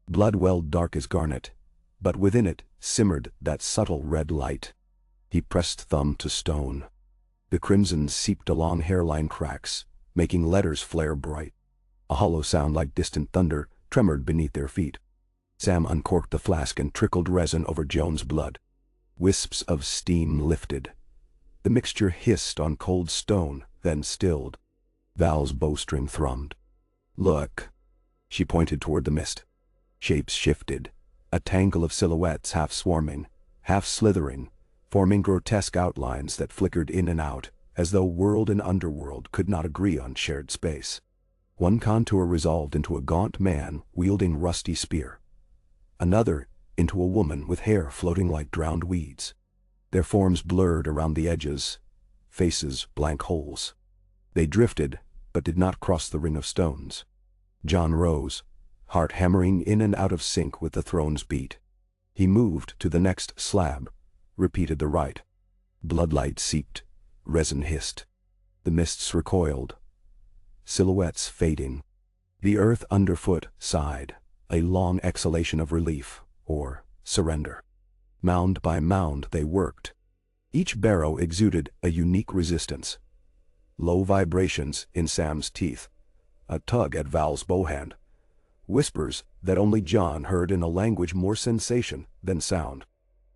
Blood welled dark as garnet, but within it simmered that subtle red light. He pressed thumb to stone. The crimson seeped along hairline cracks, making letters flare bright. A hollow sound like distant thunder tremored beneath their feet. Sam uncorked the flask and trickled resin over Joan's blood. Wisps of steam lifted. The mixture hissed on cold stone, then stilled. Val's bowstring thrummed. "Look." She pointed toward the mist. Shapes shifted, a tangle of silhouettes half swarming, half slithering, forming grotesque outlines that flickered in and out, as though world and underworld could not agree on shared space. One contour resolved into a gaunt man wielding rusty spear. Another into a woman with hair floating like drowned weeds. Their forms blurred around the edges, faces blank holes. They drifted, but did not cross the ring of stones. John rose, heart hammering in and out of sync with the throne's beat. He moved to the next slab, repeated the rite. Bloodlight seeped, resin hissed. The mists recoiled, silhouettes fading. The earth underfoot sighed, a long exhalation of relief, or surrender. Mound by mound they worked. Each barrow exuded a unique resistance. Low vibrations in Sam's teeth, a tug at Val's bowhand, whispers that only John heard in a language more sensation than sound.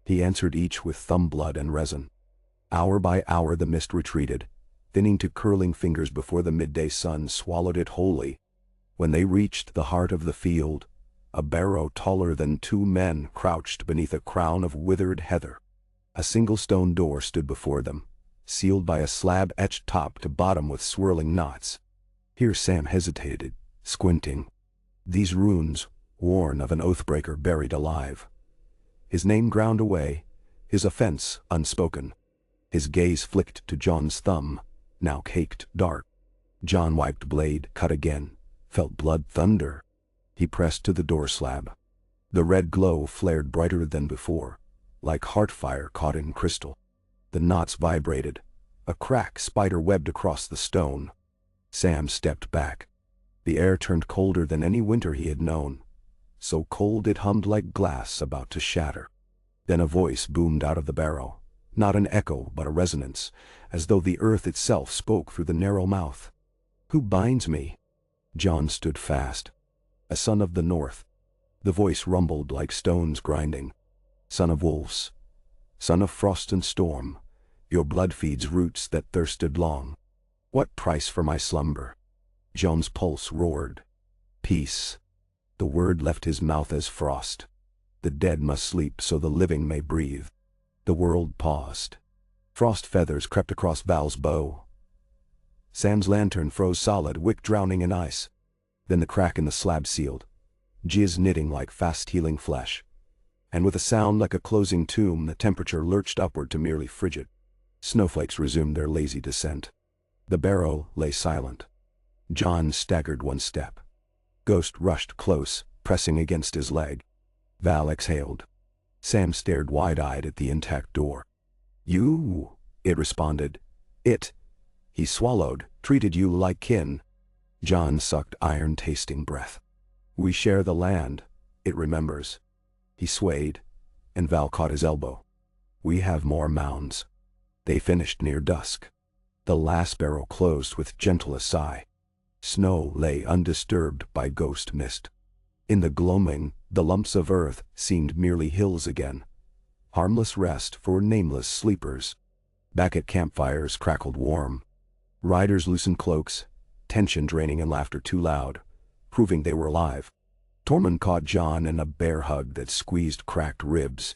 He answered each with thumb blood and resin. Hour by hour the mist retreated, thinning to curling fingers before the midday sun swallowed it wholly. When they reached the heart of the field, a barrow taller than two men crouched beneath a crown of withered heather. A single stone door stood before them, sealed by a slab etched top to bottom with swirling knots. Here Sam hesitated, squinting. These runes, worn of an oathbreaker buried alive. His name ground away, his offense unspoken. His gaze flicked to John's thumb, now caked dark. John wiped blade, cut again, felt blood thunder. He pressed to the door slab. The red glow flared brighter than before, like heart fire caught in crystal. The knots vibrated. A crack spider-webbed across the stone. Sam stepped back. The air turned colder than any winter he had known, so cold it hummed like glass about to shatter. Then a voice boomed out of the barrow, not an echo but a resonance, as though the earth itself spoke through the narrow mouth. "Who binds me?" John stood fast. "A son of the north." The voice rumbled like stones grinding. "Son of wolves, son of frost and storm, your blood feeds roots that thirsted long. What price for my slumber?" John's pulse roared. "Peace." The word left his mouth as frost. The dead must sleep so the living may breathe. The world paused. Frost feathers crept across Val's bow. Sam's lantern froze solid, wick drowning in ice. Then the crack in the slab sealed, jizz knitting like fast-healing flesh. And with a sound like a closing tomb, the temperature lurched upward to merely frigid. Snowflakes resumed their lazy descent. The barrow lay silent. John staggered one step. Ghost rushed close, pressing against his leg. Val exhaled. Sam stared wide-eyed at the intact door. "You," it responded. "It." He swallowed, "treated you like kin." John sucked iron-tasting breath. "We share the land," it remembers. He swayed, and Val caught his elbow. "We have more mounds." They finished near dusk. The last barrow closed with gentlest sigh. Snow lay undisturbed by ghost mist. In the gloaming, the lumps of earth seemed merely hills again. Harmless rest for nameless sleepers. Back at campfires crackled warm. Riders loosened cloaks, tension draining and laughter too loud, proving they were alive. Tormund caught John in a bear hug that squeezed cracked ribs.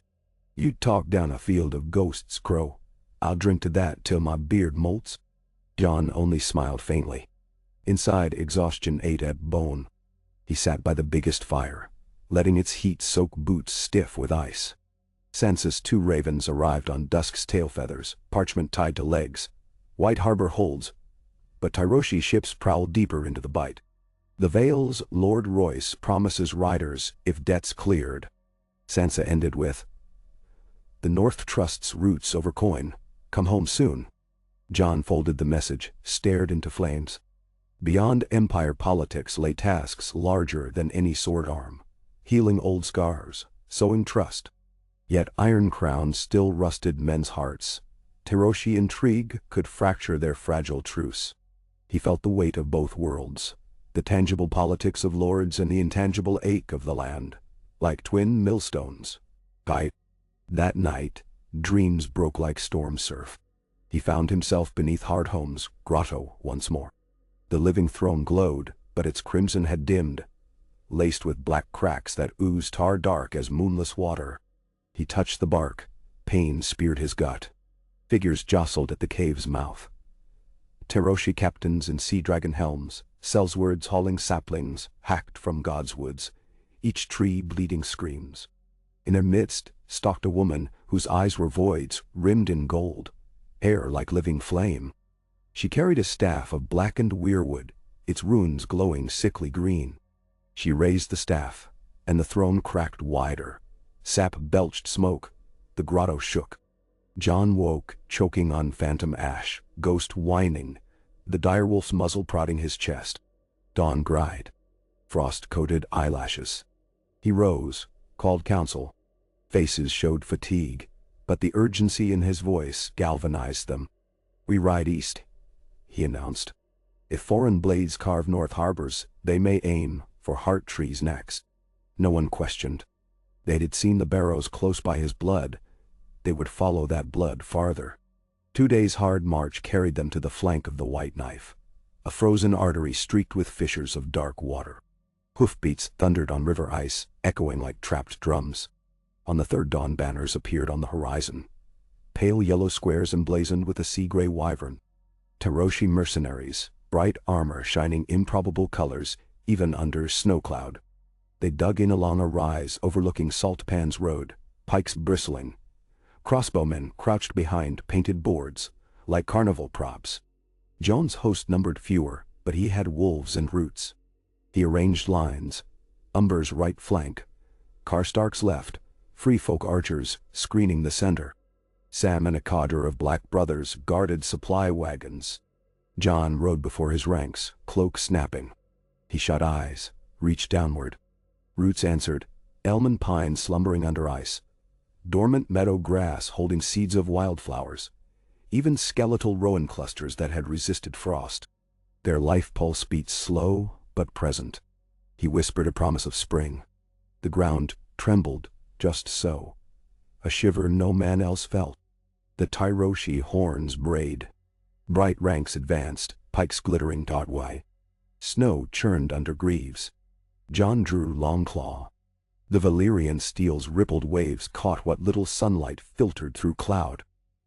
"You talk down a field of ghosts, Crow. I'll drink to that till my beard molts." John only smiled faintly. Inside, exhaustion ate at bone. He sat by the biggest fire, letting its heat soak boots stiff with ice. Sansa's two ravens arrived on dusk's tail feathers, parchment tied to legs. White harbor holds, but Tyroshi ships prowl deeper into the bight. The Vale's Lord Royce promises riders if debts cleared. Sansa ended with, "The North trusts roots over coin. Come home soon." John folded the message, stared into flames. Beyond empire politics lay tasks larger than any sword arm. Healing old scars, sowing trust. Yet iron crowns still rusted men's hearts. Tyroshi intrigue could fracture their fragile truce. He felt the weight of both worlds, the tangible politics of lords and the intangible ache of the land, like twin millstones. That night, dreams broke like storm surf. He found himself beneath Hardhome's grotto once more. The living throne glowed, but its crimson had dimmed, laced with black cracks that oozed tar dark as moonless water. He touched the bark. Pain speared his gut. Figures jostled at the cave's mouth. Teroshi captains in sea dragon helms, Sellswords hauling saplings, hacked from God's woods, each tree bleeding screams. In their midst stalked a woman whose eyes were voids rimmed in gold, hair like living flame. She carried a staff of blackened weirwood, its runes glowing sickly green. She raised the staff, and the throne cracked wider. Sap belched smoke. The grotto shook. John woke, choking on phantom ash, ghost whining, the direwolf's muzzle prodding his chest. Dawn cried. Frost-coated eyelashes. He rose, called counsel. Faces showed fatigue, but the urgency in his voice galvanized them. "We ride east," he announced. "If foreign blades carve north harbors, they may aim for heart trees next." No one questioned. They had seen the barrows close by his blood. They would follow that blood farther. 2 days' hard march carried them to the flank of the White Knife, a frozen artery streaked with fissures of dark water. Hoofbeats thundered on river ice, echoing like trapped drums. On the third dawn, banners appeared on the horizon, pale yellow squares emblazoned with a sea-gray wyvern. Teroshi mercenaries, bright armor shining improbable colors even under snow cloud. They dug in along a rise overlooking Salt Pans Road, pikes bristling. Crossbowmen crouched behind painted boards, like carnival props. Joan's host numbered fewer, but he had wolves and roots. He arranged lines. Umber's right flank, Karstark's left, free folk archers screening the center. Sam and a cadre of black brothers guarded supply wagons. John rode before his ranks, cloak snapping. He shut eyes, reached downward. Roots answered, elm and pine slumbering under ice. Dormant meadow grass holding seeds of wildflowers. Even skeletal rowan clusters that had resisted frost. Their life pulse beat slow but present. He whispered a promise of spring. The ground trembled just so. A shiver no man else felt. The Tyroshi horns brayed. Bright ranks advanced, pikes glittering dotway. Snow churned under greaves. John drew Longclaw. The Valyrian steel's rippled waves caught what little sunlight filtered through cloud.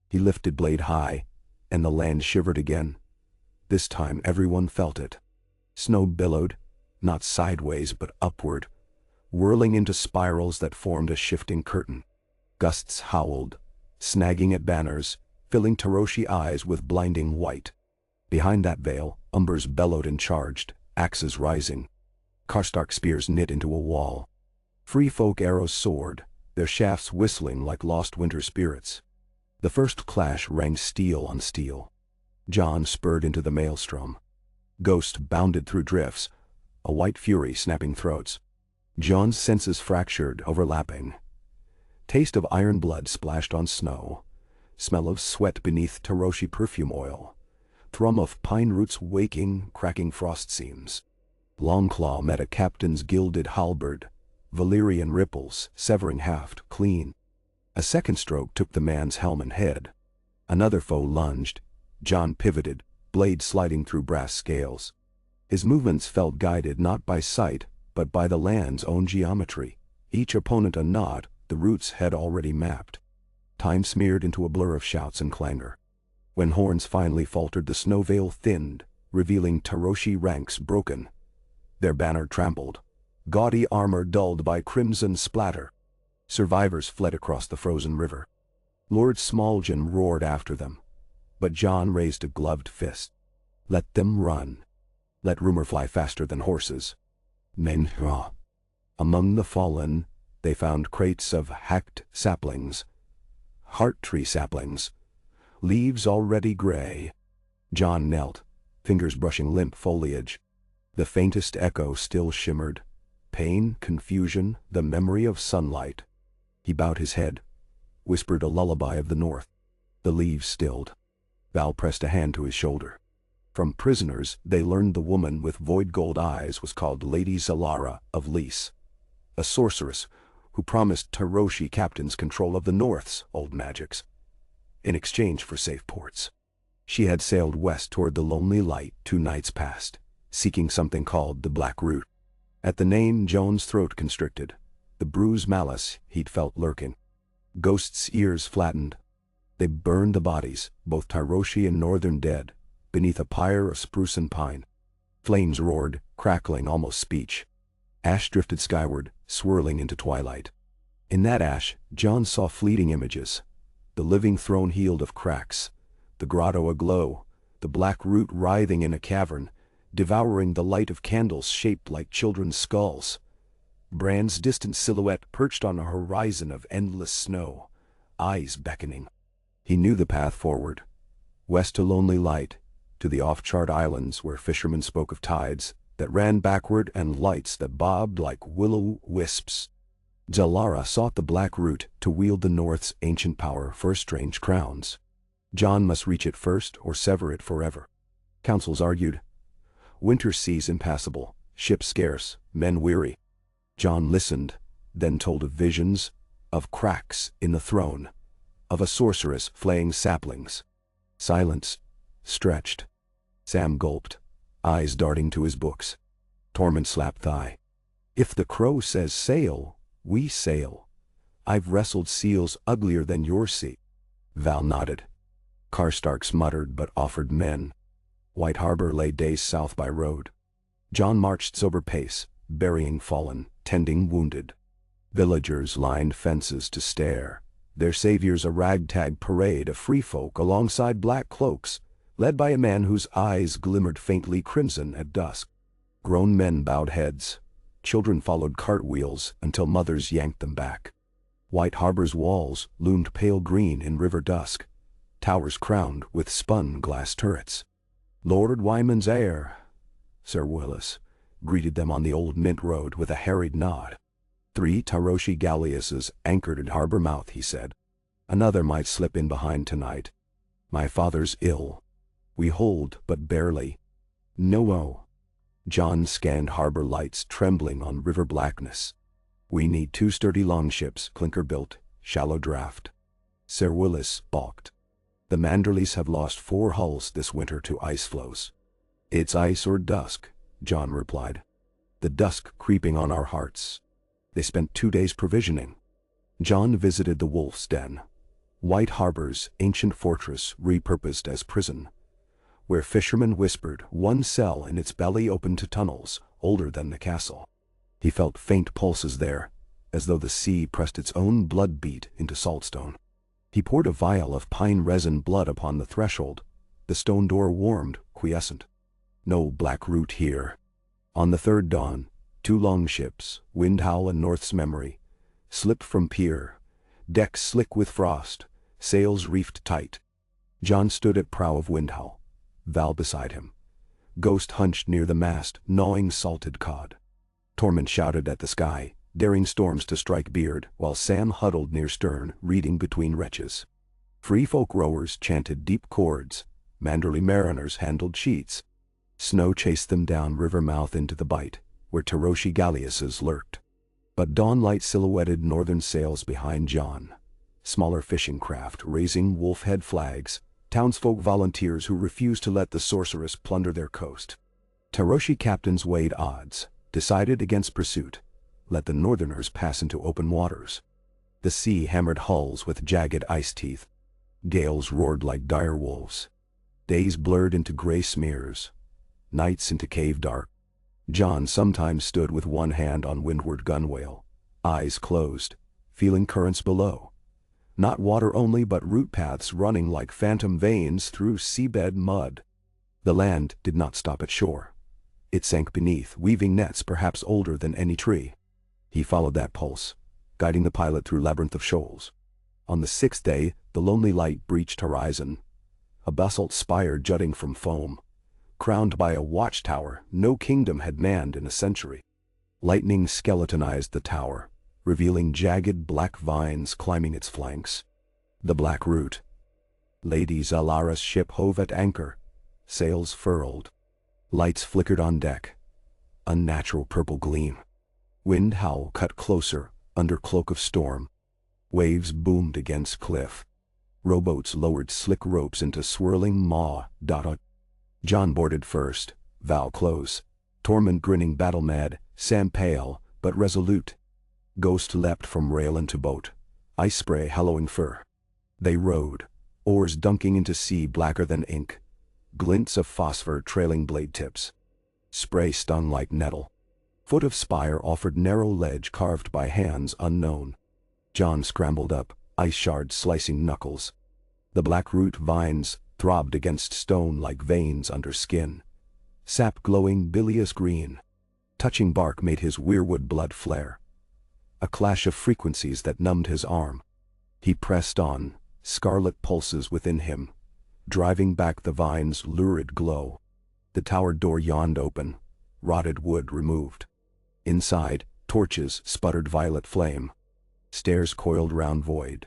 He lifted blade high, and the land shivered again. This time everyone felt it. Snow billowed, not sideways but upward, whirling into spirals that formed a shifting curtain. Gusts howled, snagging at banners, filling Teroshi eyes with blinding white. Behind that veil, Umbers bellowed and charged, axes rising. Karstark spears knit into a wall. Free folk arrows soared, their shafts whistling like lost winter spirits. The first clash rang steel on steel. John spurred into the maelstrom. Ghost bounded through drifts, a white fury snapping throats. John's senses fractured, overlapping. Taste of iron blood splashed on snow. Smell of sweat beneath Teroshi perfume oil. Thrum of pine roots waking, cracking frost seams. Longclaw met a captain's gilded halberd, Valyrian ripples severing haft clean. A second stroke took the man's helm and head. Another foe lunged. John pivoted, blade sliding through brass scales. His movements felt guided not by sight, but by the land's own geometry. Each opponent a knot the roots had already mapped. Time smeared into a blur of shouts and clangor. When horns finally faltered, the snow veil thinned, revealing Teroshi ranks broken. Their banner trampled, gaudy armor dulled by crimson splatter. Survivors fled across the frozen river. Lord Smallgen roared after them, but John raised a gloved fist. Let them run. Let rumor fly faster than horses. Men. Among the fallen, they found crates of hacked saplings, heart tree saplings, leaves already gray. John knelt, fingers brushing limp foliage. The faintest echo still shimmered. Pain, confusion, the memory of sunlight. He bowed his head, whispered a lullaby of the north. The leaves stilled. Val pressed a hand to his shoulder. From prisoners, they learned the woman with void gold eyes was called Lady Zalara of Lys, a sorceress who promised Taroshi captains control of the North's old magics in exchange for safe ports. She had sailed west toward the Lonely Light 2 nights past, seeking something called the Black Root. At the name, Joan's throat constricted, the bruised malice he'd felt lurking. Ghost's ears flattened. They burned the bodies, both Taroshi and Northern dead, beneath a pyre of spruce and pine. Flames roared, crackling almost speech. Ash drifted skyward, swirling into twilight. In that ash, John saw fleeting images. The living throne healed of cracks, the grotto aglow, the Black Root writhing in a cavern, devouring the light of candles shaped like children's skulls. Bran's distant silhouette perched on a horizon of endless snow, eyes beckoning. He knew the path forward. West to Lonely Light, to the off-chart islands where fishermen spoke of tides that ran backward and lights that bobbed like willow wisps. Zalara sought the Black Root to wield the North's ancient power for strange crowns. John must reach it first or sever it forever. Councils argued. Winter seas impassable, ships scarce, men weary. John listened, then told of visions, of cracks in the throne, of a sorceress flaying saplings. Silence, stretched. Sam gulped, eyes darting to his books. Torment slapped thigh. If the crow says sail, we sail. I've wrestled seals uglier than your sea. Val nodded. Karstarks muttered but offered men. White Harbor lay days south by road. John marched sober pace, burying fallen, tending wounded. Villagers lined fences to stare, their saviors a ragtag parade of free folk alongside black cloaks, led by a man whose eyes glimmered faintly crimson at dusk. Grown men bowed heads. Children followed cartwheels until mothers yanked them back. White Harbor's walls loomed pale green in river dusk, towers crowned with spun glass turrets. Lord Wyman's heir, Sir Willis, greeted them on the old Mint Road with a harried nod. 3 Taroshi galleasses anchored at harbor mouth, he said. Another might slip in behind tonight. My father's ill. We hold but barely. No. John scanned harbor lights trembling on river blackness. We need 2 sturdy longships, clinker-built, shallow draft. Sir Willis balked. The Manderleys have lost 4 hulls this winter to ice floes. It's ice or dusk, John replied. The dusk creeping on our hearts. They spent 2 days provisioning. John visited the Wolf's Den, White Harbor's ancient fortress repurposed as prison, where fishermen whispered 1 cell in its belly open to tunnels older than the castle. He felt faint pulses there, as though the sea pressed its own blood beat into saltstone. He poured a vial of pine resin blood upon the threshold. The stone door warmed, quiescent. No Black Root here. On the 3rd dawn, 2 longships, Windhowl and North's Memory, slipped from pier, decks slick with frost, sails reefed tight. John stood at prow of Windhowl, Val beside him. Ghost hunched near the mast, gnawing salted cod. Torment shouted at the sky, daring storms to strike beard, while Sam huddled near stern, reading between wretches. Free folk rowers chanted deep chords, Manderley mariners handled sheets. Snow chased them down river mouth into the bight, where Taroshi galleasses lurked. But dawnlight silhouetted northern sails behind John. Smaller fishing craft raising wolf-head flags, townsfolk volunteers who refused to let the sorceress plunder their coast. Taroshi captains weighed odds, decided against pursuit, let the northerners pass into open waters. The sea hammered hulls with jagged ice teeth. Gales roared like dire wolves. Days blurred into gray smears, nights into cave dark. John sometimes stood with one hand on windward gunwale, eyes closed, feeling currents below. Not water only but root paths running like phantom veins through seabed mud. The land did not stop at shore. It sank beneath, weaving nets perhaps older than any tree. He followed that pulse, guiding the pilot through labyrinth of shoals. On the 6th day, the Lonely Light breached horizon, a basalt spire jutting from foam, crowned by a watchtower no kingdom had manned in a century. Lightning skeletonized the tower, revealing jagged black vines climbing its flanks. The Black Root. Lady Zalara's ship hove at anchor, sails furled. Lights flickered on deck. Unnatural purple gleam. Wind howl cut closer, under cloak of storm. Waves boomed against cliff. Rowboats lowered slick ropes into swirling maw. John boarded first, Val close. Tormund grinning battle-mad, Sam pale, but resolute. Ghost leapt from rail into boat, ice spray hallowing fur. They rowed, oars dunking into sea blacker than ink, glints of phosphor trailing blade tips. Spray stung like nettle. Foot of spire offered narrow ledge carved by hands unknown. John scrambled up, ice shards slicing knuckles. The black root vines throbbed against stone like veins under skin. Sap glowing bilious green. Touching bark made his weirwood blood flare. A clash of frequencies that numbed his arm. He pressed on, scarlet pulses within him, driving back the vine's lurid glow. The tower door yawned open, rotted wood removed. Inside, torches sputtered violet flame. Stairs coiled round void.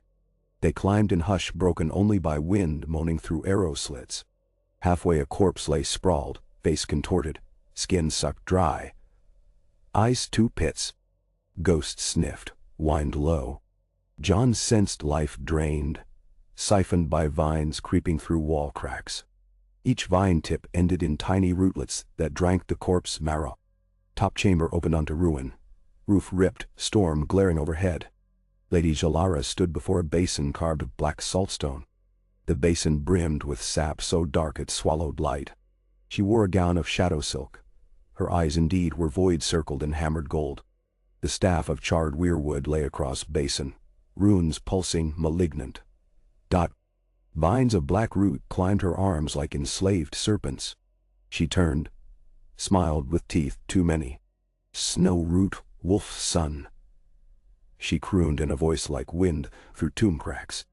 They climbed in hush broken only by wind moaning through arrow slits. Halfway a corpse lay sprawled, face contorted, skin sucked dry. Eyes two pits. Ghost sniffed, whined low. John sensed life drained, siphoned by vines creeping through wall cracks. Each vine tip ended in tiny rootlets that drank the corpse marrow. Top chamber opened onto ruin. Roof ripped, storm glaring overhead. Lady Jalara stood before a basin carved of black saltstone. The basin brimmed with sap so dark it swallowed light. She wore a gown of shadow silk. Her eyes indeed were void circled in hammered gold. The staff of charred weirwood lay across basin, runes pulsing malignant. Vines of black root climbed her arms like enslaved serpents. She turned, smiled with teeth too many. Snow root, wolf son. She crooned in a voice like wind through tomb cracks.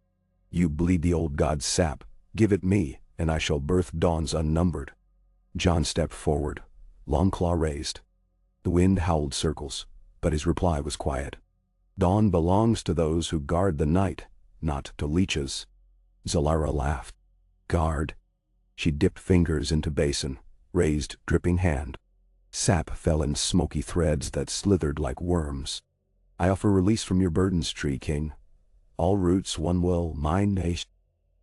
You bleed the old god's sap, give it me, and I shall birth dawns unnumbered. John stepped forward, long claw raised. The wind howled circles, but his reply was quiet. Dawn belongs to those who guard the night, not to leeches. Zalara laughed. Guard. She dipped fingers into basin, raised dripping hand. Sap fell in smoky threads that slithered like worms. I offer release from your burdens, tree king. All roots one will, mine nation.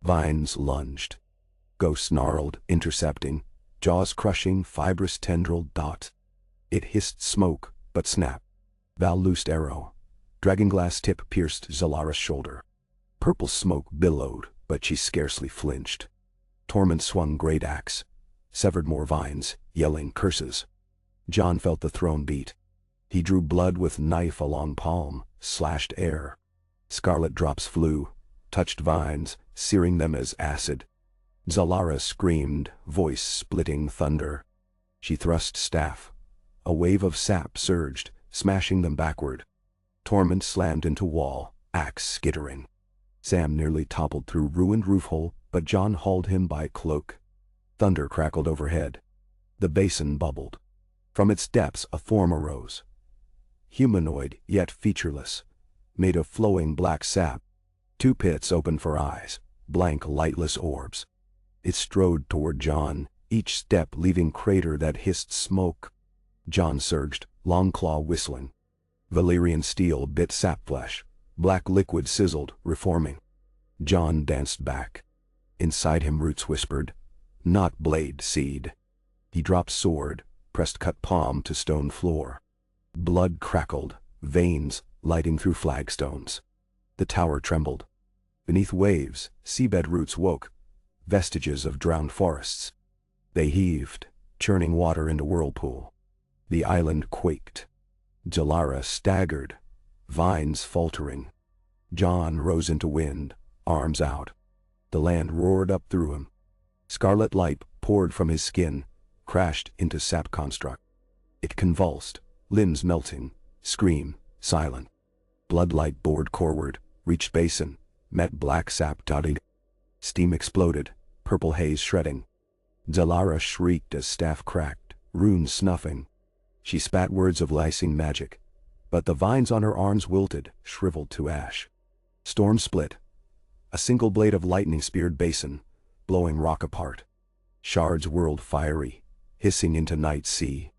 Vines lunged. Ghost snarled, intercepting, jaws crushing fibrous tendril. It hissed smoke, but snap. Val loosed arrow. Dragonglass tip pierced Zalara's shoulder. Purple smoke billowed, but she scarcely flinched. Tormund swung great axe, severed more vines, yelling curses. John felt the throne beat. He drew blood with knife along palm, slashed air. Scarlet drops flew, touched vines, searing them as acid. Zalara screamed, voice splitting thunder. She thrust staff. A wave of sap surged, smashing them backward. Tormund slammed into wall, axe skittering. Sam nearly toppled through ruined roof hole, but John hauled him by cloak. Thunder crackled overhead. The basin bubbled. From its depths a form arose. Humanoid, yet featureless, made of flowing black sap. Two pits open for eyes, blank lightless orbs. It strode toward John, each step leaving crater that hissed smoke. John surged, long claw whistling. Valyrian steel bit sap flesh. Black liquid sizzled, reforming. John danced back. Inside him roots whispered, not blade seed. He dropped sword, pressed cut palm to stone floor. Blood crackled, veins lighting through flagstones. The tower trembled. Beneath waves, seabed roots woke, vestiges of drowned forests. They heaved, churning water into whirlpool. The island quaked. Jalara staggered, vines faltering. John rose into wind, arms out. The land roared up through him. Scarlet light poured from his skin, crashed into sap construct. It convulsed, limbs melting, scream, silent. Bloodlight bored coreward, reached basin, met black sap dotted. Steam exploded, purple haze shredding. Zalara shrieked as staff cracked, runes snuffing. She spat words of lysing magic, but the vines on her arms wilted, shriveled to ash. Storm split. A single blade of lightning speared basin, blowing rock apart. Shards whirled fiery, hissing into night sea.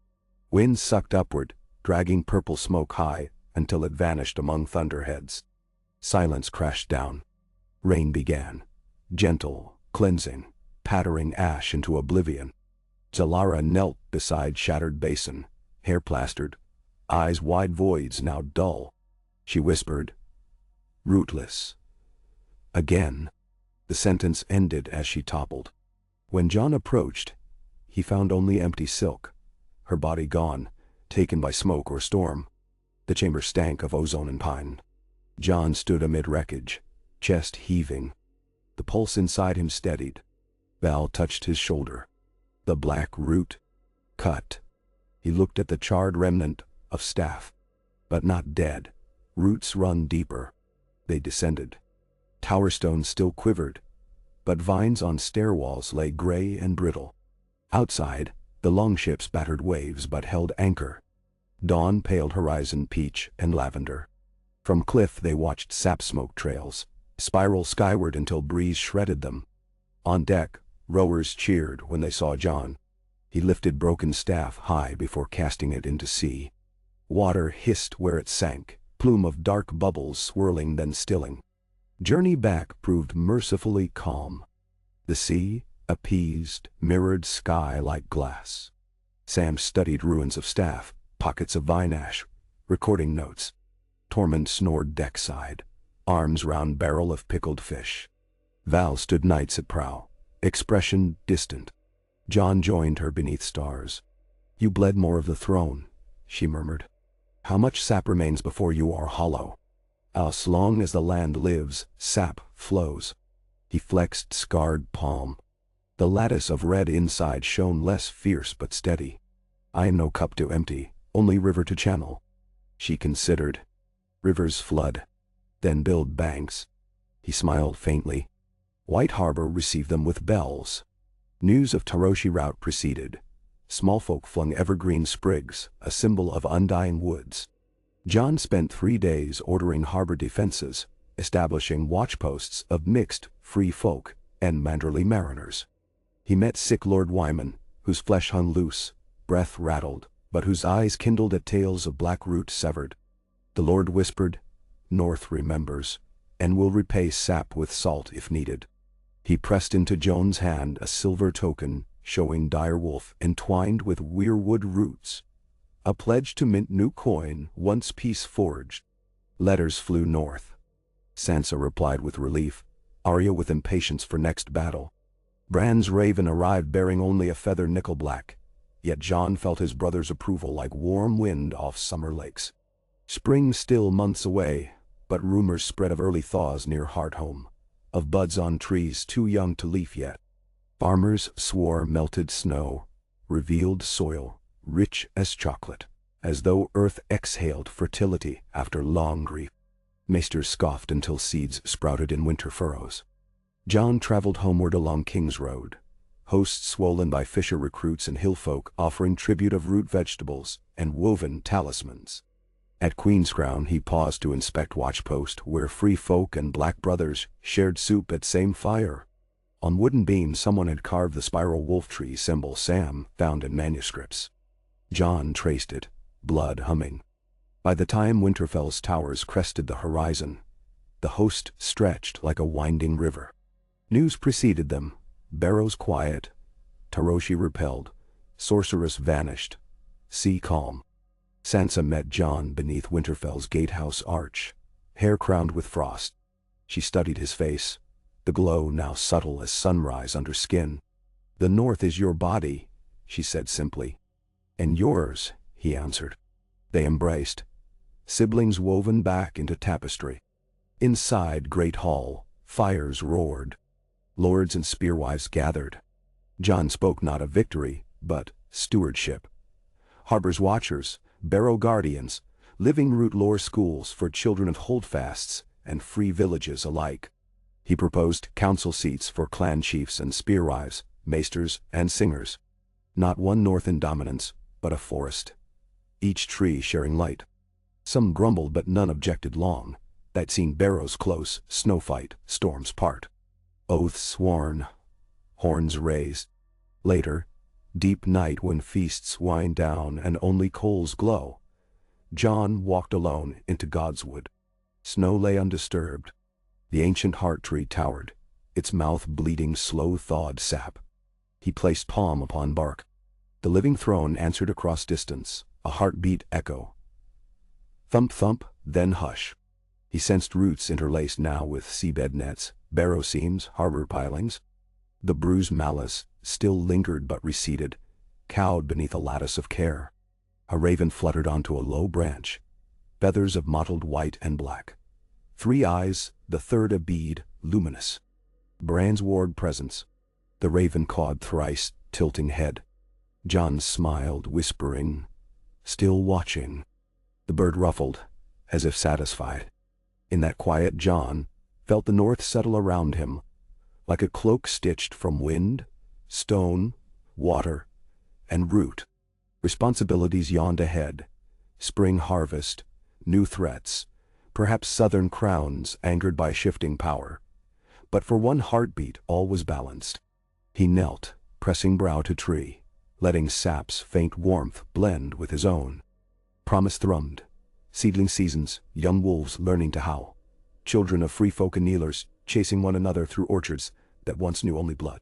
Wind sucked upward, dragging purple smoke high until it vanished among thunderheads. Silence crashed down. Rain began, gentle, cleansing, pattering ash into oblivion. Zalara knelt beside shattered basin, hair plastered, eyes wide voids now dull. She whispered, "Rootless." Again. The sentence ended as she toppled. When John approached, he found only empty silk, her body gone, taken by smoke or storm. The chamber stank of ozone and pine. John stood amid wreckage, chest heaving. The pulse inside him steadied. Val touched his shoulder. The black root. Cut. He looked at the charred remnant of staff. But not dead. Roots run deeper. They descended. Tower stones still quivered, but vines on stair walls lay gray and brittle. Outside, the longships battered waves but held anchor. Dawn paled horizon peach and lavender. From cliff they watched sap smoke trails, spiral skyward until breeze shredded them. On deck, rowers cheered when they saw John. He lifted broken staff high before casting it into sea. Water hissed where it sank, plume of dark bubbles swirling then stilling. Journey back proved mercifully calm. The sea, appeased, mirrored sky like glass. Sam studied ruins of staff, pockets of vine ash, recording notes. Tormund snored deckside, arms round barrel of pickled fish. Val stood nights at prow, expression distant. John joined her beneath stars. "You bled more of the throne," she murmured. "How much sap remains before you are hollow?" "As long as the land lives, sap flows." He flexed scarred palm. The lattice of red inside shone less fierce but steady. "I am no cup to empty, only river to channel." She considered. "Rivers flood, then build banks." He smiled faintly. White Harbor received them with bells. News of Taroshi route preceded. Small folk flung evergreen sprigs, a symbol of undying woods. John spent 3 days ordering harbor defenses, establishing watchposts of mixed, free folk, and manderly mariners. He met sick Lord Wyman, whose flesh hung loose, breath rattled, but whose eyes kindled at tales of black root severed. The Lord whispered, "North remembers, and will repay sap with salt if needed." He pressed into Joan's hand a silver token, showing direwolf entwined with weirwood roots. A pledge to mint new coin, once peace forged. Letters flew north. Sansa replied with relief, Arya with impatience for next battle. Bran's raven arrived bearing only a feather nickel black, yet Jon felt his brother's approval like warm wind off summer lakes. Spring still months away, but rumors spread of early thaws near Hardhome, of buds on trees too young to leaf yet. Farmers swore melted snow, revealed soil, rich as chocolate, as though earth exhaled fertility after long grief. Maesters scoffed until seeds sprouted in winter furrows. Jon traveled homeward along King's Road, hosts swollen by fisher recruits and hillfolk offering tribute of root vegetables and woven talismans. At Queen's Crown he paused to inspect watchpost where free folk and black brothers shared soup at same fire. On wooden beams someone had carved the spiral wolf tree symbol Sam found in manuscripts. Jon traced it, blood humming. By the time Winterfell's towers crested the horizon, the host stretched like a winding river. News preceded them, Barrows quiet, Taroshi repelled, sorceress vanished, sea calm. Sansa met Jon beneath Winterfell's gatehouse arch, hair crowned with frost. She studied his face, the glow now subtle as sunrise under skin. "The north is your body," she said simply. "And yours," he answered. They embraced, siblings woven back into tapestry. Inside Great Hall, fires roared. Lords and spearwives gathered. Jon spoke not of victory, but stewardship. Harbor's watchers, barrow guardians, living root lore schools for children of holdfasts and free villages alike. He proposed council seats for clan chiefs and spearwives, maesters and singers. Not one north in dominance, but a forest. Each tree sharing light. Some grumbled but none objected long. That seen barrows close, snow fight, storms part. Oaths sworn, horns raised. Later, deep night when feasts wind down and only coals glow, John walked alone into Godswood. Snow lay undisturbed. The ancient heart tree towered, its mouth bleeding slow-thawed sap. He placed palm upon bark. The living throne answered across distance, a heartbeat echo. Thump thump, then hush. He sensed roots interlaced now with seabed nets, barrow seams, harbor pilings. The bruised malice still lingered but receded, cowed beneath a lattice of care. A raven fluttered onto a low branch, feathers of mottled white and black. 3 eyes, the third a bead, luminous. Bran's ward presence. The raven cawed thrice, tilting head. John smiled, whispering, "Still watching." The bird ruffled, as if satisfied. In that quiet John felt the north settle around him, like a cloak stitched from wind, stone, water, and root. Responsibilities yawned ahead. Spring harvest, new threats, perhaps southern crowns angered by shifting power. But for one heartbeat all was balanced. He knelt, pressing brow to tree, letting sap's faint warmth blend with his own. Promise thrummed. Seedling seasons, young wolves learning to howl. Children of free folk and kneelers chasing one another through orchards that once knew only blood.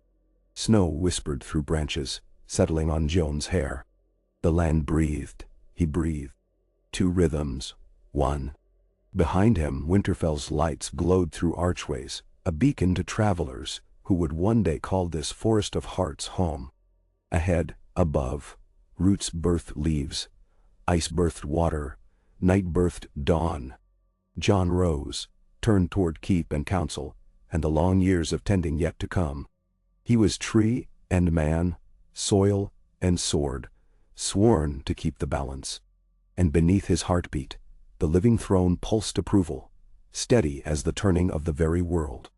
Snow whispered through branches, settling on Joan's hair. The land breathed. He breathed. 2 rhythms. 1. Behind him, Winterfell's lights glowed through archways, a beacon to travelers who would one day call this forest of hearts home. Ahead, above, roots birthed leaves, ice birthed water, night birthed dawn. John rose, turned toward keep and council, and the long years of tending yet to come. He was tree and man, soil and sword, sworn to keep the balance. And beneath his heartbeat, the living throne pulsed approval, steady as the turning of the very world.